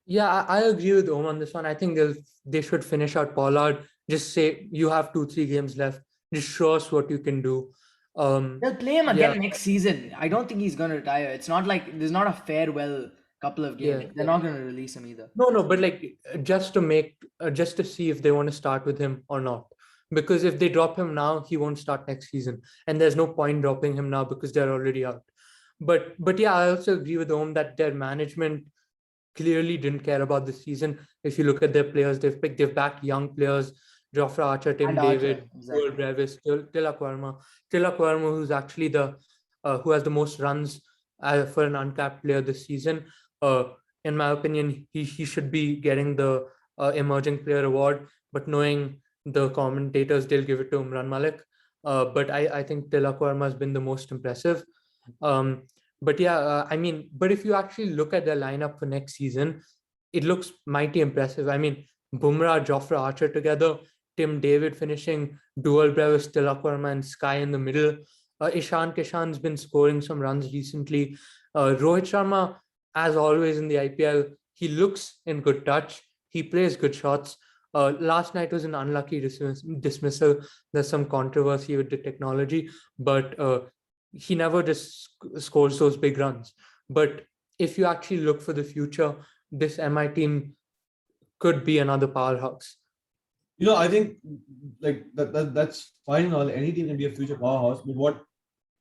Yeah, I agree with Om on this one. I think they should finish out Pollard. Just say you have 2-3 games left. Just show us what you can do. They'll play him again next season. I don't think he's going to retire. It's not like there's not a farewell couple of games. Yeah. They're not going to release him either. No, but like just to see if they want to start with him or not. Because if they drop him now, he won't start next season, and there's no point dropping him now because they're already out. But yeah, I also agree with Om that their management clearly didn't care about the season. If you look at their players, they've backed young players, Jofra Archer, Tim David, Joel Brevis, Tilak Verma, who's actually who has the most runs for an uncapped player this season. In my opinion, he should be getting the emerging player award, but knowing the commentators, they'll give it to Umran Malik. But I think Tilak Verma has been the most impressive. But yeah, but if you actually look at their lineup for next season, it looks mighty impressive. I mean, Bumrah, Jofra Archer together, Tim David finishing, dual Brevis, Tilak Verma, and Sky in the middle. Ishan Kishan's been scoring some runs recently. Rohit Sharma, as always in the IPL, he looks in good touch. He plays good shots. Last night was an unlucky dismissal. There's some controversy with the technology, but he never just scores those big runs. But if you actually look for the future, this MI team could be another powerhouse. I think like that's fine and all. Any team can be a future powerhouse. But what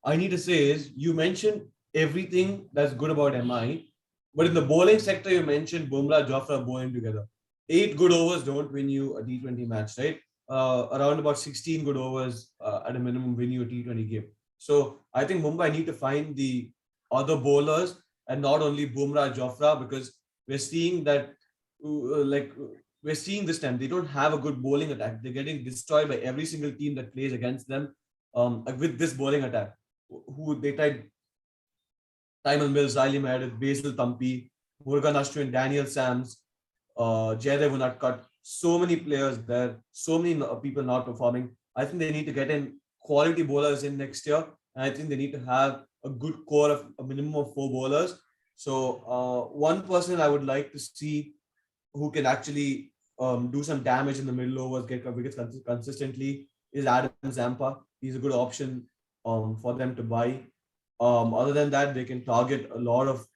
I need to say is, you mentioned everything that's good about MI, but in the bowling sector, you mentioned Bumrah, Jofra bowling together. 8 good overs don't win you a T20 match, right? Around about 16 good overs at a minimum win you a T20 game. So I think Mumbai need to find the other bowlers and not only Bumrah, Jofra, because we're seeing that we're seeing this time they don't have a good bowling attack. They're getting destroyed by every single team that plays against them with this bowling attack. Who they tried Tymon Mills, Riley Meredith, Basil Tampi, Murugan Ashwin, Daniel Sams, Jaydev Unadkat. So many players there, so many people not performing. I think they need to get in quality bowlers in next year. And I think they need to have a good core of a minimum of 4 bowlers. So one person I would like to see who can actually do some damage in the middle overs, get wickets consistently, is Adam Zampa. He's a good option for them to buy. Other than that, they can target a lot of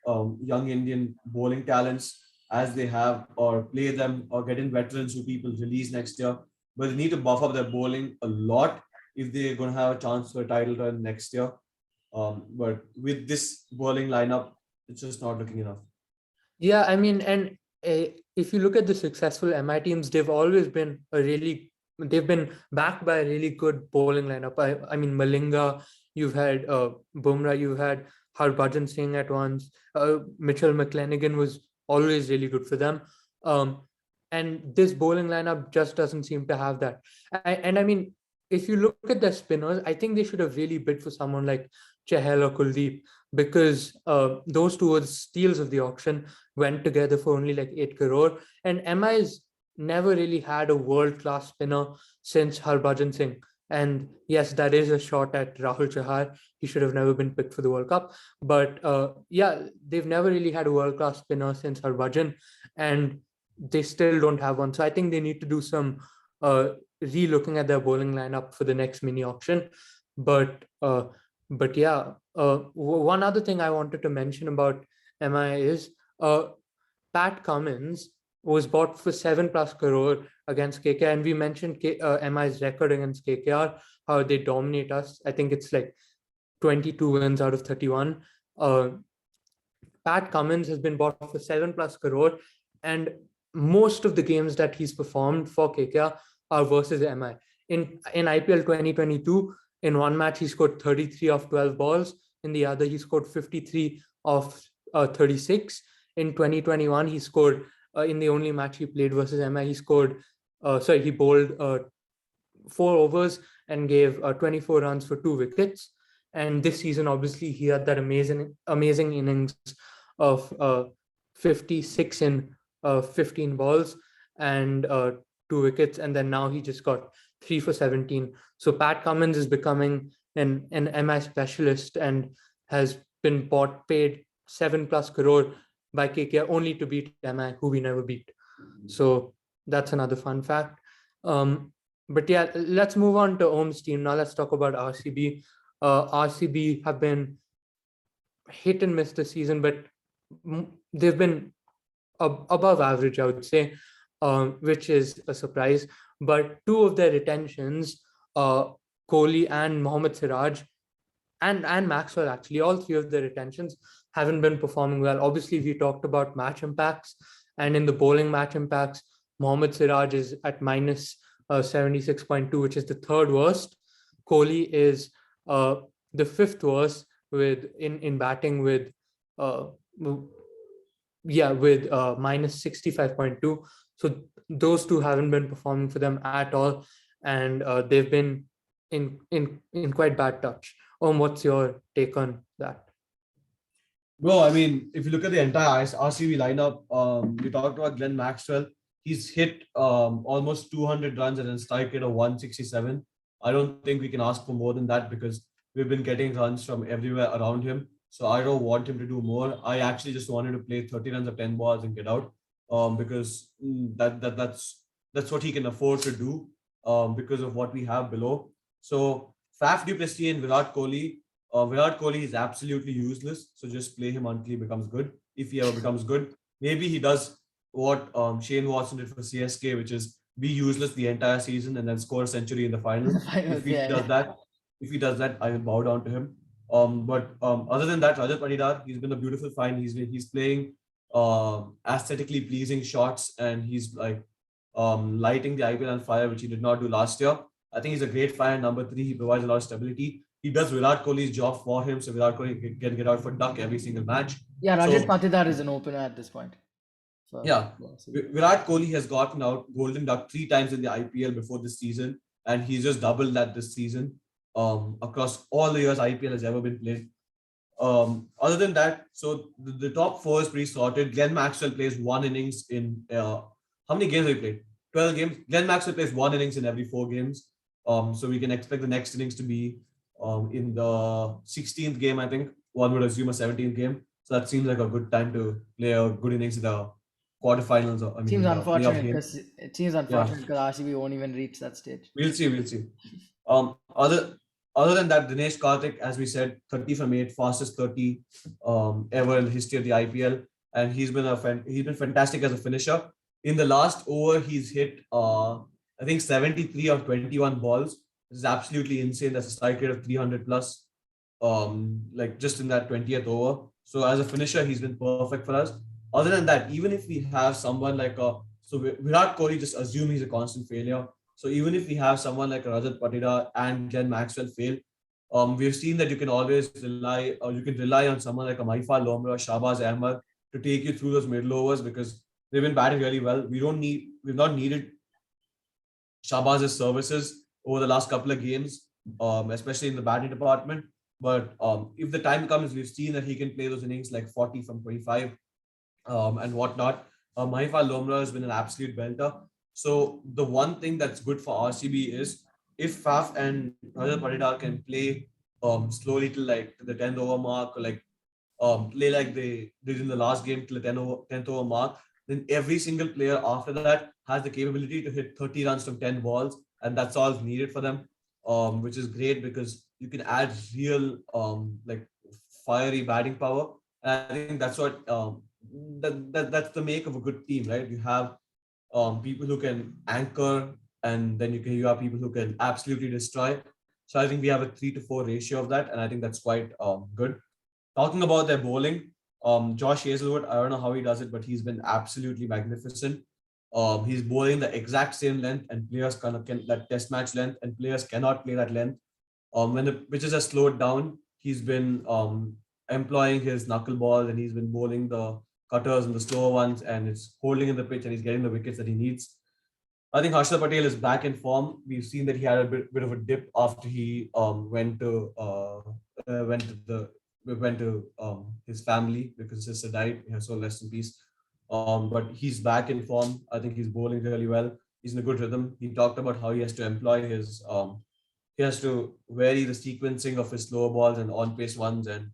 young Indian bowling talents as they have, or play them, or get in veterans who people release next year. But they need to buff up their bowling a lot if they're going to have a chance for a title run next year. But with this bowling lineup, it's just not looking enough. Yeah, I mean, and if you look at the successful MI teams, they've been backed by a really good bowling lineup. I mean, Malinga, you've had Bumrah, you've had Harbhajan Singh at once. Mitchell McClenaghan was always really good for them. And this bowling lineup just doesn't seem to have that. And I mean, if you look at the spinners, I think they should have really bid for someone like Chahal or Kuldeep, because those two were the steals of the auction, went together for only like 8 crore. And MI's never really had a world-class spinner since Harbhajan Singh. And yes, that is a shot at Rahul Chahar. He should have never been picked for the World Cup. But yeah, they've never really had a world-class spinner since Harbhajan, and they still don't have one. So I think they need to do some re-looking at their bowling lineup for the next mini auction. But yeah, one other thing I wanted to mention about MI is Pat Cummins was bought for 7+ crore against KKR, and we mentioned MI's record against KKR, how they dominate us. I think it's like 22 wins out of 31. Pat Cummins has been bought for 7+ crore, and most of the games that he's performed for KKR are versus MI. In IPL 2022, in one match he scored 33 off 12 balls. In the other, he scored 53 off 36. In 2021, he scored in the only match he played versus MI. He bowled 4 overs and gave 24 runs for 2 wickets. And this season, obviously, he had that amazing innings of 56 in 15 balls and 2 wickets. And then now he just got 3 for 17. So Pat Cummins is becoming an MI specialist and has been paid 7+ crore by KKR only to beat MI, who we never beat. So that's another fun fact. But yeah, let's move on to Om's team. Now let's talk about RCB. RCB have been hit and miss this season, but they've been above average, I would say, which is a surprise. But 2 of their retentions, Kohli and Mohammad Siraj, and Maxwell, actually, all 3 of the retentions haven't been performing well. Obviously, we talked about match impacts, and in the bowling match impacts, Mohammad Siraj is at minus 76.2, which is the 3rd worst. Kohli is the 5th worst in batting with minus 65.2. So those 2 haven't been performing for them at all, and they've been in quite bad touch. What's your take on that? Bro, I mean, if you look at the entire RCB lineup, you talked about Glenn Maxwell. He's hit almost 200 runs and a strike rate of 167. I don't think we can ask for more than that because we've been getting runs from everywhere around him. So I don't want him to do more. I actually just wanted to play 30 runs of 10 balls and get out because that's what he can afford to do because of what we have below. So Faf du Plessis and Virat Kohli. Virat Kohli is absolutely useless. So just play him until he becomes good. If he ever becomes good, maybe he does what Shane Watson did for CSK, which is be useless the entire season and then score a century in the final. The finals, If he yeah. does that, if he does that, I will bow down to him. But other than that, Rajat Patidar, he's been a beautiful find. He's playing aesthetically pleasing shots, and he's like lighting the IPL on fire, which he did not do last year. I think he's a great find. Number three, he provides a lot of stability. He does Virat Kohli's job for him, so Virat Kohli can get out for duck every single match. Yeah, Rajat So Patidar is an opener at this point. yeah, Virat Kohli has gotten out golden duck 3 times in the IPL before this season, and he's just doubled that this season. Across all the years IPL has ever been played. Other than that, so the top four is pretty sorted. Glenn Maxwell plays one innings in how many games have he played? 12 games. Glenn Maxwell plays one innings in every 4 games. So we can expect the next innings to be in the 16th game, I think. One would assume a 17th game. So that seems like a good time to play a good innings in the quarterfinals. Or, I mean, Seems the playoff unfortunate game. because it seems unfortunate because RCB won't even reach that stage. We'll see. We'll see. Other than that, Dinesh Karthik, as we said, 30 from 8, fastest 30 ever in the history of the IPL, and he's been fantastic as a finisher. In the last over, he's hit I think 73 of 21 balls. This is absolutely insane. That's a strike rate of 300 plus. Like just in that 20th over. So as a finisher, he's been perfect for us. Other than that, even if we have someone like Virat Kohli, just assume he's a constant failure. So even if we have someone like Rajat Patidar and Glenn Maxwell fail, we've seen that you can always rely on someone like a Mahifal Lomra, Shahbaz Ahmed to take you through those middle overs because they've been batting really well. We've not needed Shahbaz's services over the last couple of games, especially in the batting department. But if the time comes, we've seen that he can play those innings like 40 from 25 and whatnot. Mahifal Lomra has been an absolute belter. So the one thing that's good for RCB is if Faf and Rajat Patidar can play slowly till like the 10th over mark or like play like they did in the last game till the 10th over mark, then every single player after that has the capability to hit 30 runs from 10 balls, and that's all needed for them, which is great because you can add real like fiery batting power. And I think that's what that's the make of a good team, right? You have people who can anchor, and then you have people who can absolutely destroy. So I think we have a 3-to-4 ratio of that, and I think that's quite good. Talking about their bowling, Josh Hazlewood, I don't know how he does it, but he's been absolutely magnificent. He's bowling the exact same length, and players can that test match length, and players cannot play that length. When the pitches are slowed down, he's been employing his knuckleball, and he's been bowling the cutters and the slower ones, and it's holding in the pitch, and he's getting the wickets that he needs. I think Harshal Patel is back in form. We've seen that he had a bit of a dip after he went to his family because his sister died. So rest in peace. But he's back in form. I think he's bowling really well. He's in a good rhythm. He talked about how he has to employ his he has to vary the sequencing of his slower balls and on-pace ones and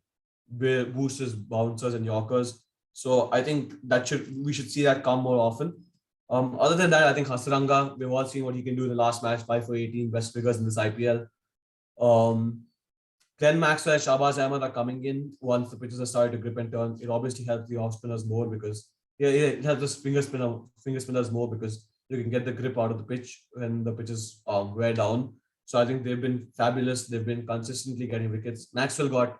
boost his bouncers and yorkers. So I think we should see that come more often. Other than that, I think Hasaranga, we've all seen what he can do in the last match, 5 for 18, best figures in this IPL. Glenn Maxwell and Shahbaz Ahmed are coming in once the pitches are started to grip and turn. It obviously helps the off spinners more because it helps the finger spinners more because you can get the grip out of the pitch when the pitches wear down. So I think they've been fabulous. They've been consistently getting wickets. Maxwell got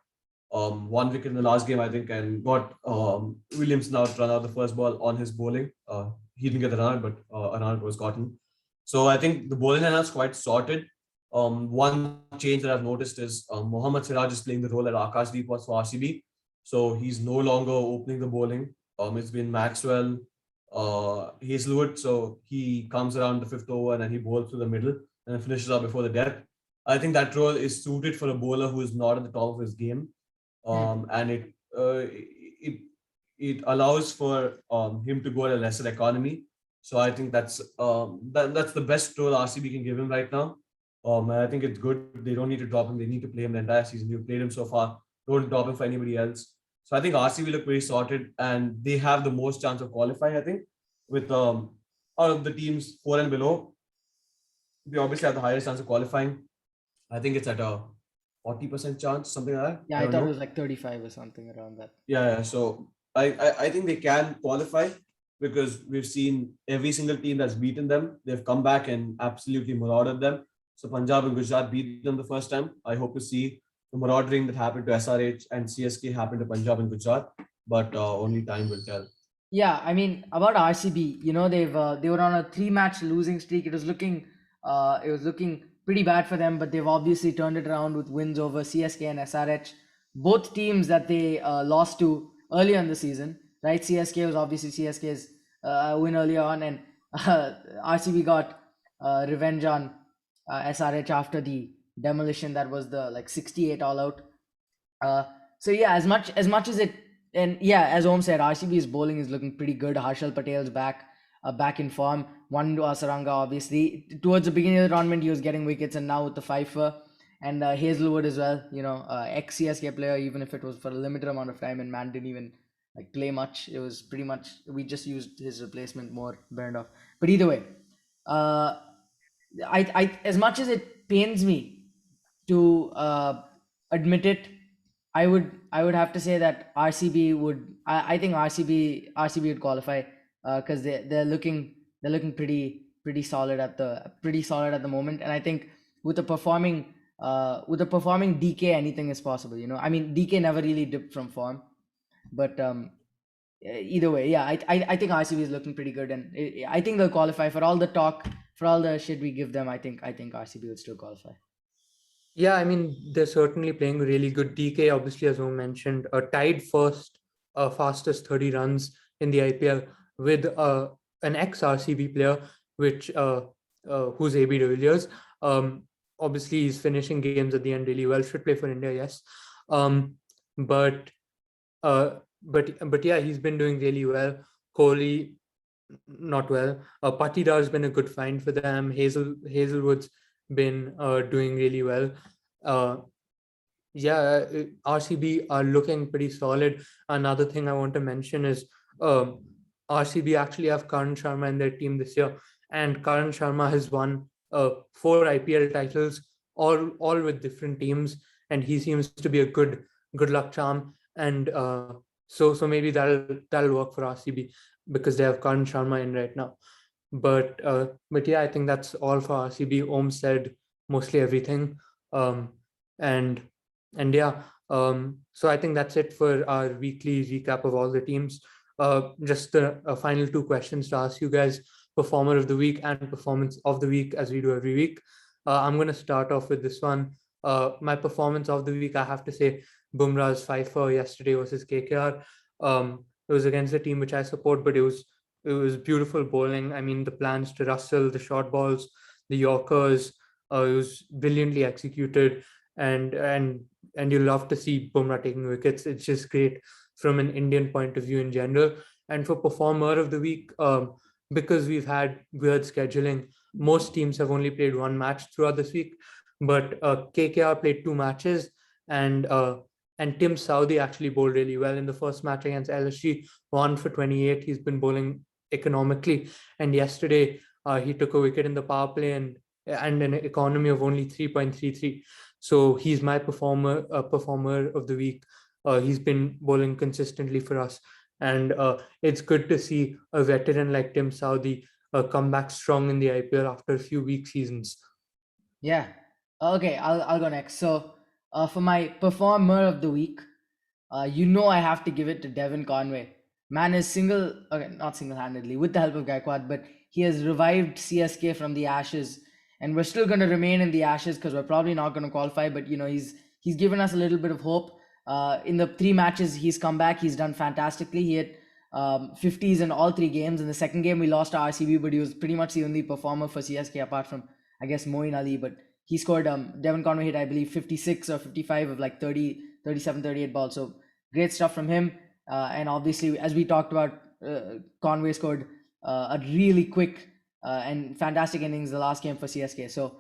1 wicket in the last game, I think, and got Williamson out, run out the first ball on his bowling. He didn't get the run out, but a run out was gotten. So I think the bowling line is quite sorted. One change that I've noticed is Mohammad Siraj is playing the role that Akashdeep was for RCB. So he's no longer opening the bowling. It's been Maxwell, Hazlewood. So he comes around the 5th over and then he bowls through the middle and finishes up before the death. I think that role is suited for a bowler who is not at the top of his game. And it allows for him to go at a lesser economy. So I think that's the best role RCB can give him right now. And I think it's good. They don't need to drop him. They need to play him the entire season. You've played him so far. Don't drop him for anybody else. So I think RCB look very sorted, and they have the most chance of qualifying. I think with out of the teams 4 and below, they obviously have the highest chance of qualifying. I think it's at a 40% chance, something like that. Yeah, I I don't thought it know. was like 35 or something around that. Yeah. So I think they can qualify because we've seen every single team that's beaten them. They've come back and absolutely marauded them. So Punjab and Gujarat beat them the first time. I hope to see the marauding that happened to SRH and CSK happen to Punjab and Gujarat, but only time will tell. Yeah, I mean about RCB, they were on a 3-match losing streak. It was looking pretty bad for them, but they've obviously turned it around with wins over CSK and SRH, both teams that they lost to earlier in the season. Right, CSK was obviously CSK's win earlier on, and RCB got revenge on SRH after the demolition that was the like 68 all out. So yeah, as much as it, and yeah, as Om said, RCB's bowling is looking pretty good. Harshal Patel's back in form. Wandu Asaranga, obviously, towards the beginning of the tournament, he was getting wickets, and now with the fifer and Hazelwood as well. Ex CSK player, even if it was for a limited amount of time, and man didn't even like play much. It was pretty much we just used his replacement more, burned off. But either way, uh, I as much as it pains me to admit it, I would have to say that RCB would. I think RCB would qualify because they're looking pretty solid at the moment, and I think with a performing DK, anything is possible. I mean DK never really dipped from form, but either way, yeah, I think RCB is looking pretty good, and I think they'll qualify for all the talk, for all the shit we give them. I think RCB will still qualify. Yeah, I mean, they're certainly playing really good. DK, obviously, as Om mentioned, tied first, fastest 30 runs in the IPL with an ex-RCB player, who's AB de Villiers. Obviously, he's finishing games at the end really well. Should play for India, yes. But yeah, he's been doing really well. Kohli, not well. Patidar's been a good find for them. Hazelwood's been doing really well. Uh, yeah, RCB are looking pretty solid. Another thing I want to mention is RCB actually have Karan Sharma in their team this year, and Karan Sharma has won 4 IPL titles, all with different teams, and he seems to be a good luck charm. And so maybe that'll work for RCB because they have Karan Sharma in right now. But yeah, I think that's all for RCB. Om said mostly everything. And yeah, so I think that's it for our weekly recap of all the teams. Just the final 2 questions to ask you guys: performer of the week and performance of the week, as we do every week. I'm going to start off with this one. My performance of the week, I have to say, Bumrah's fifer yesterday versus KKR. It was against a team which I support, but it was beautiful bowling. I mean, the plans to Russell, the short balls, the Yorkers, it was brilliantly executed, and you love to see Bumrah taking wickets. It's just great from an Indian point of view in general. And for performer of the week, because we've had weird scheduling, most teams have only played 1 match throughout this week, but KKR played 2 matches, and Tim Saudi actually bowled really well in the first match against LSG, 1 for 28. He's been bowling economically, and yesterday he took a wicket in the power play and an economy of only 3.33. So he's my performer of the week. He's been bowling consistently for us, and it's good to see a veteran like Tim Saudi come back strong in the IPL after a few weak seasons. Yeah. Okay, I'll go next. So, for my performer of the week, I have to give it to Devon Conway. Man is not single-handedly, with the help of Gaikwad, but he has revived CSK from the ashes, and we're still going to remain in the ashes because we're probably not going to qualify. But he's given us a little bit of hope. In the 3 matches he's come back, he's done fantastically. He had 50s in all 3 games. In the second game, we lost to RCB, but he was pretty much the only performer for CSK apart from, I guess, Moeen Ali. But he scored, Devon Conway hit, I believe, 56 or 55 of like 30, 37, 38 balls. So great stuff from him. And obviously, as we talked about, Conway scored a really quick and fantastic innings the last game for CSK. So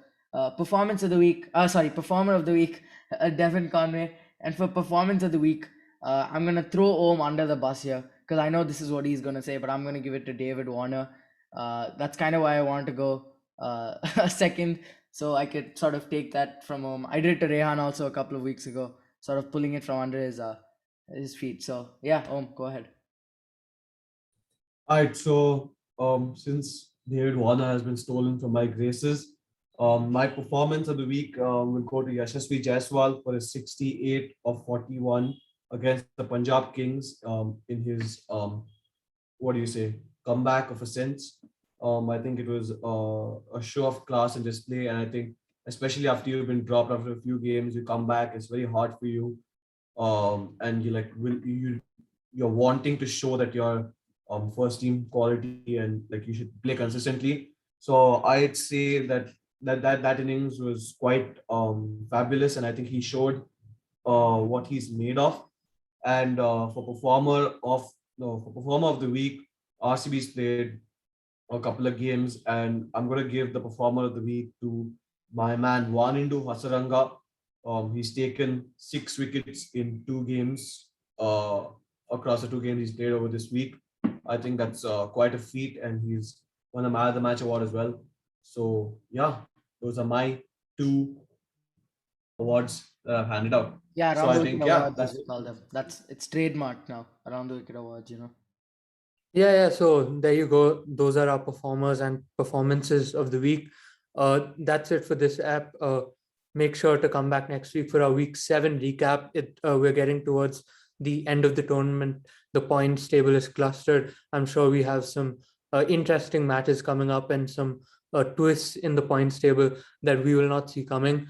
performance of the week, performer of the week, Devin Conway. And for performance of the week, I'm gonna throw Om under the bus here because I know this is what he's gonna say, but I'm gonna give it to David Warner. That's kind of why I want to go a second, so I could sort of take that from Om. I did it to Rehan also a couple of weeks ago, sort of pulling it from under his feet. So yeah, Om, go ahead. All right, so since David Warner has been stolen from my graces, my performance of the week will go to Yashasvi Jaiswal for his 68 of 41 against the Punjab Kings in his what do you say, comeback of a sense. I think it was a show of class and display, and I think especially after you've been dropped after a few games, you come back. It's very hard for you, and you like will you're wanting to show that you're first team quality and like you should play consistently. So I'd say that innings was quite fabulous, and I think he showed what he's made of. And for performer of the week, RCB's played a couple of games, and I'm going to give the performer of the week to my man Wanindu Hasaranga. He's taken 6 wickets in 2 games across the 2 games he's played over this week. I think that's quite a feat, and he's won a man of the match award as well. So yeah, those are my 2 awards that I've handed out. Yeah, So around I the wicket think yeah, awards, as that's we call them. It's trademarked now. Around the wicket awards, you know. Yeah. So there you go. Those are our performers and performances of the week. That's it for this app. Make sure to come back next week for our week 7 recap. We're getting towards the end of the tournament. The points table is clustered. I'm sure we have some interesting matches coming up and some twists in the points table that we will not see coming.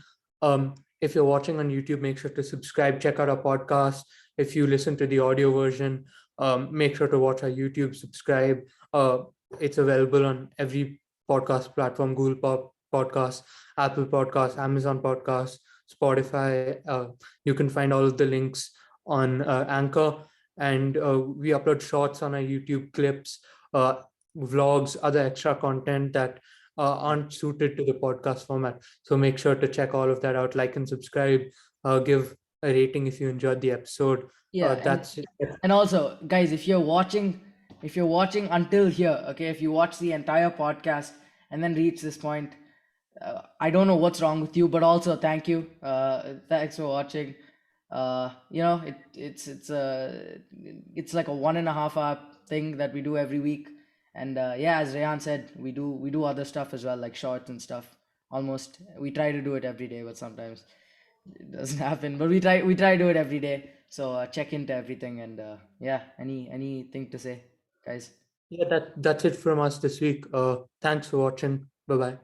If you're watching on YouTube, make sure to subscribe, check out our podcast. If you listen to the audio version, make sure to watch our YouTube, subscribe. It's available on every podcast platform: Google Podcasts, Apple Podcasts, Amazon Podcasts, Spotify. You can find all of the links on Anchor, and we upload shorts on our YouTube, clips, vlogs, other extra content that aren't suited to the podcast format. So make sure to check all of that out. Like and subscribe. Give a rating if you enjoyed the episode. Yeah, That's it. and also, guys, if you're watching until here, okay, if you watch the entire podcast and then reach this point, I don't know what's wrong with you, but also thank you. Thanks for watching. It's like a 1.5 hour thing that we do every week, and yeah, as Rehan said, we do other stuff as well, like shorts and stuff. Almost, we try to do it every day, but sometimes it doesn't happen. But we try to do it every day. So check into everything, and yeah, anything to say, guys? Yeah, that's it from us this week. Thanks for watching. Bye bye.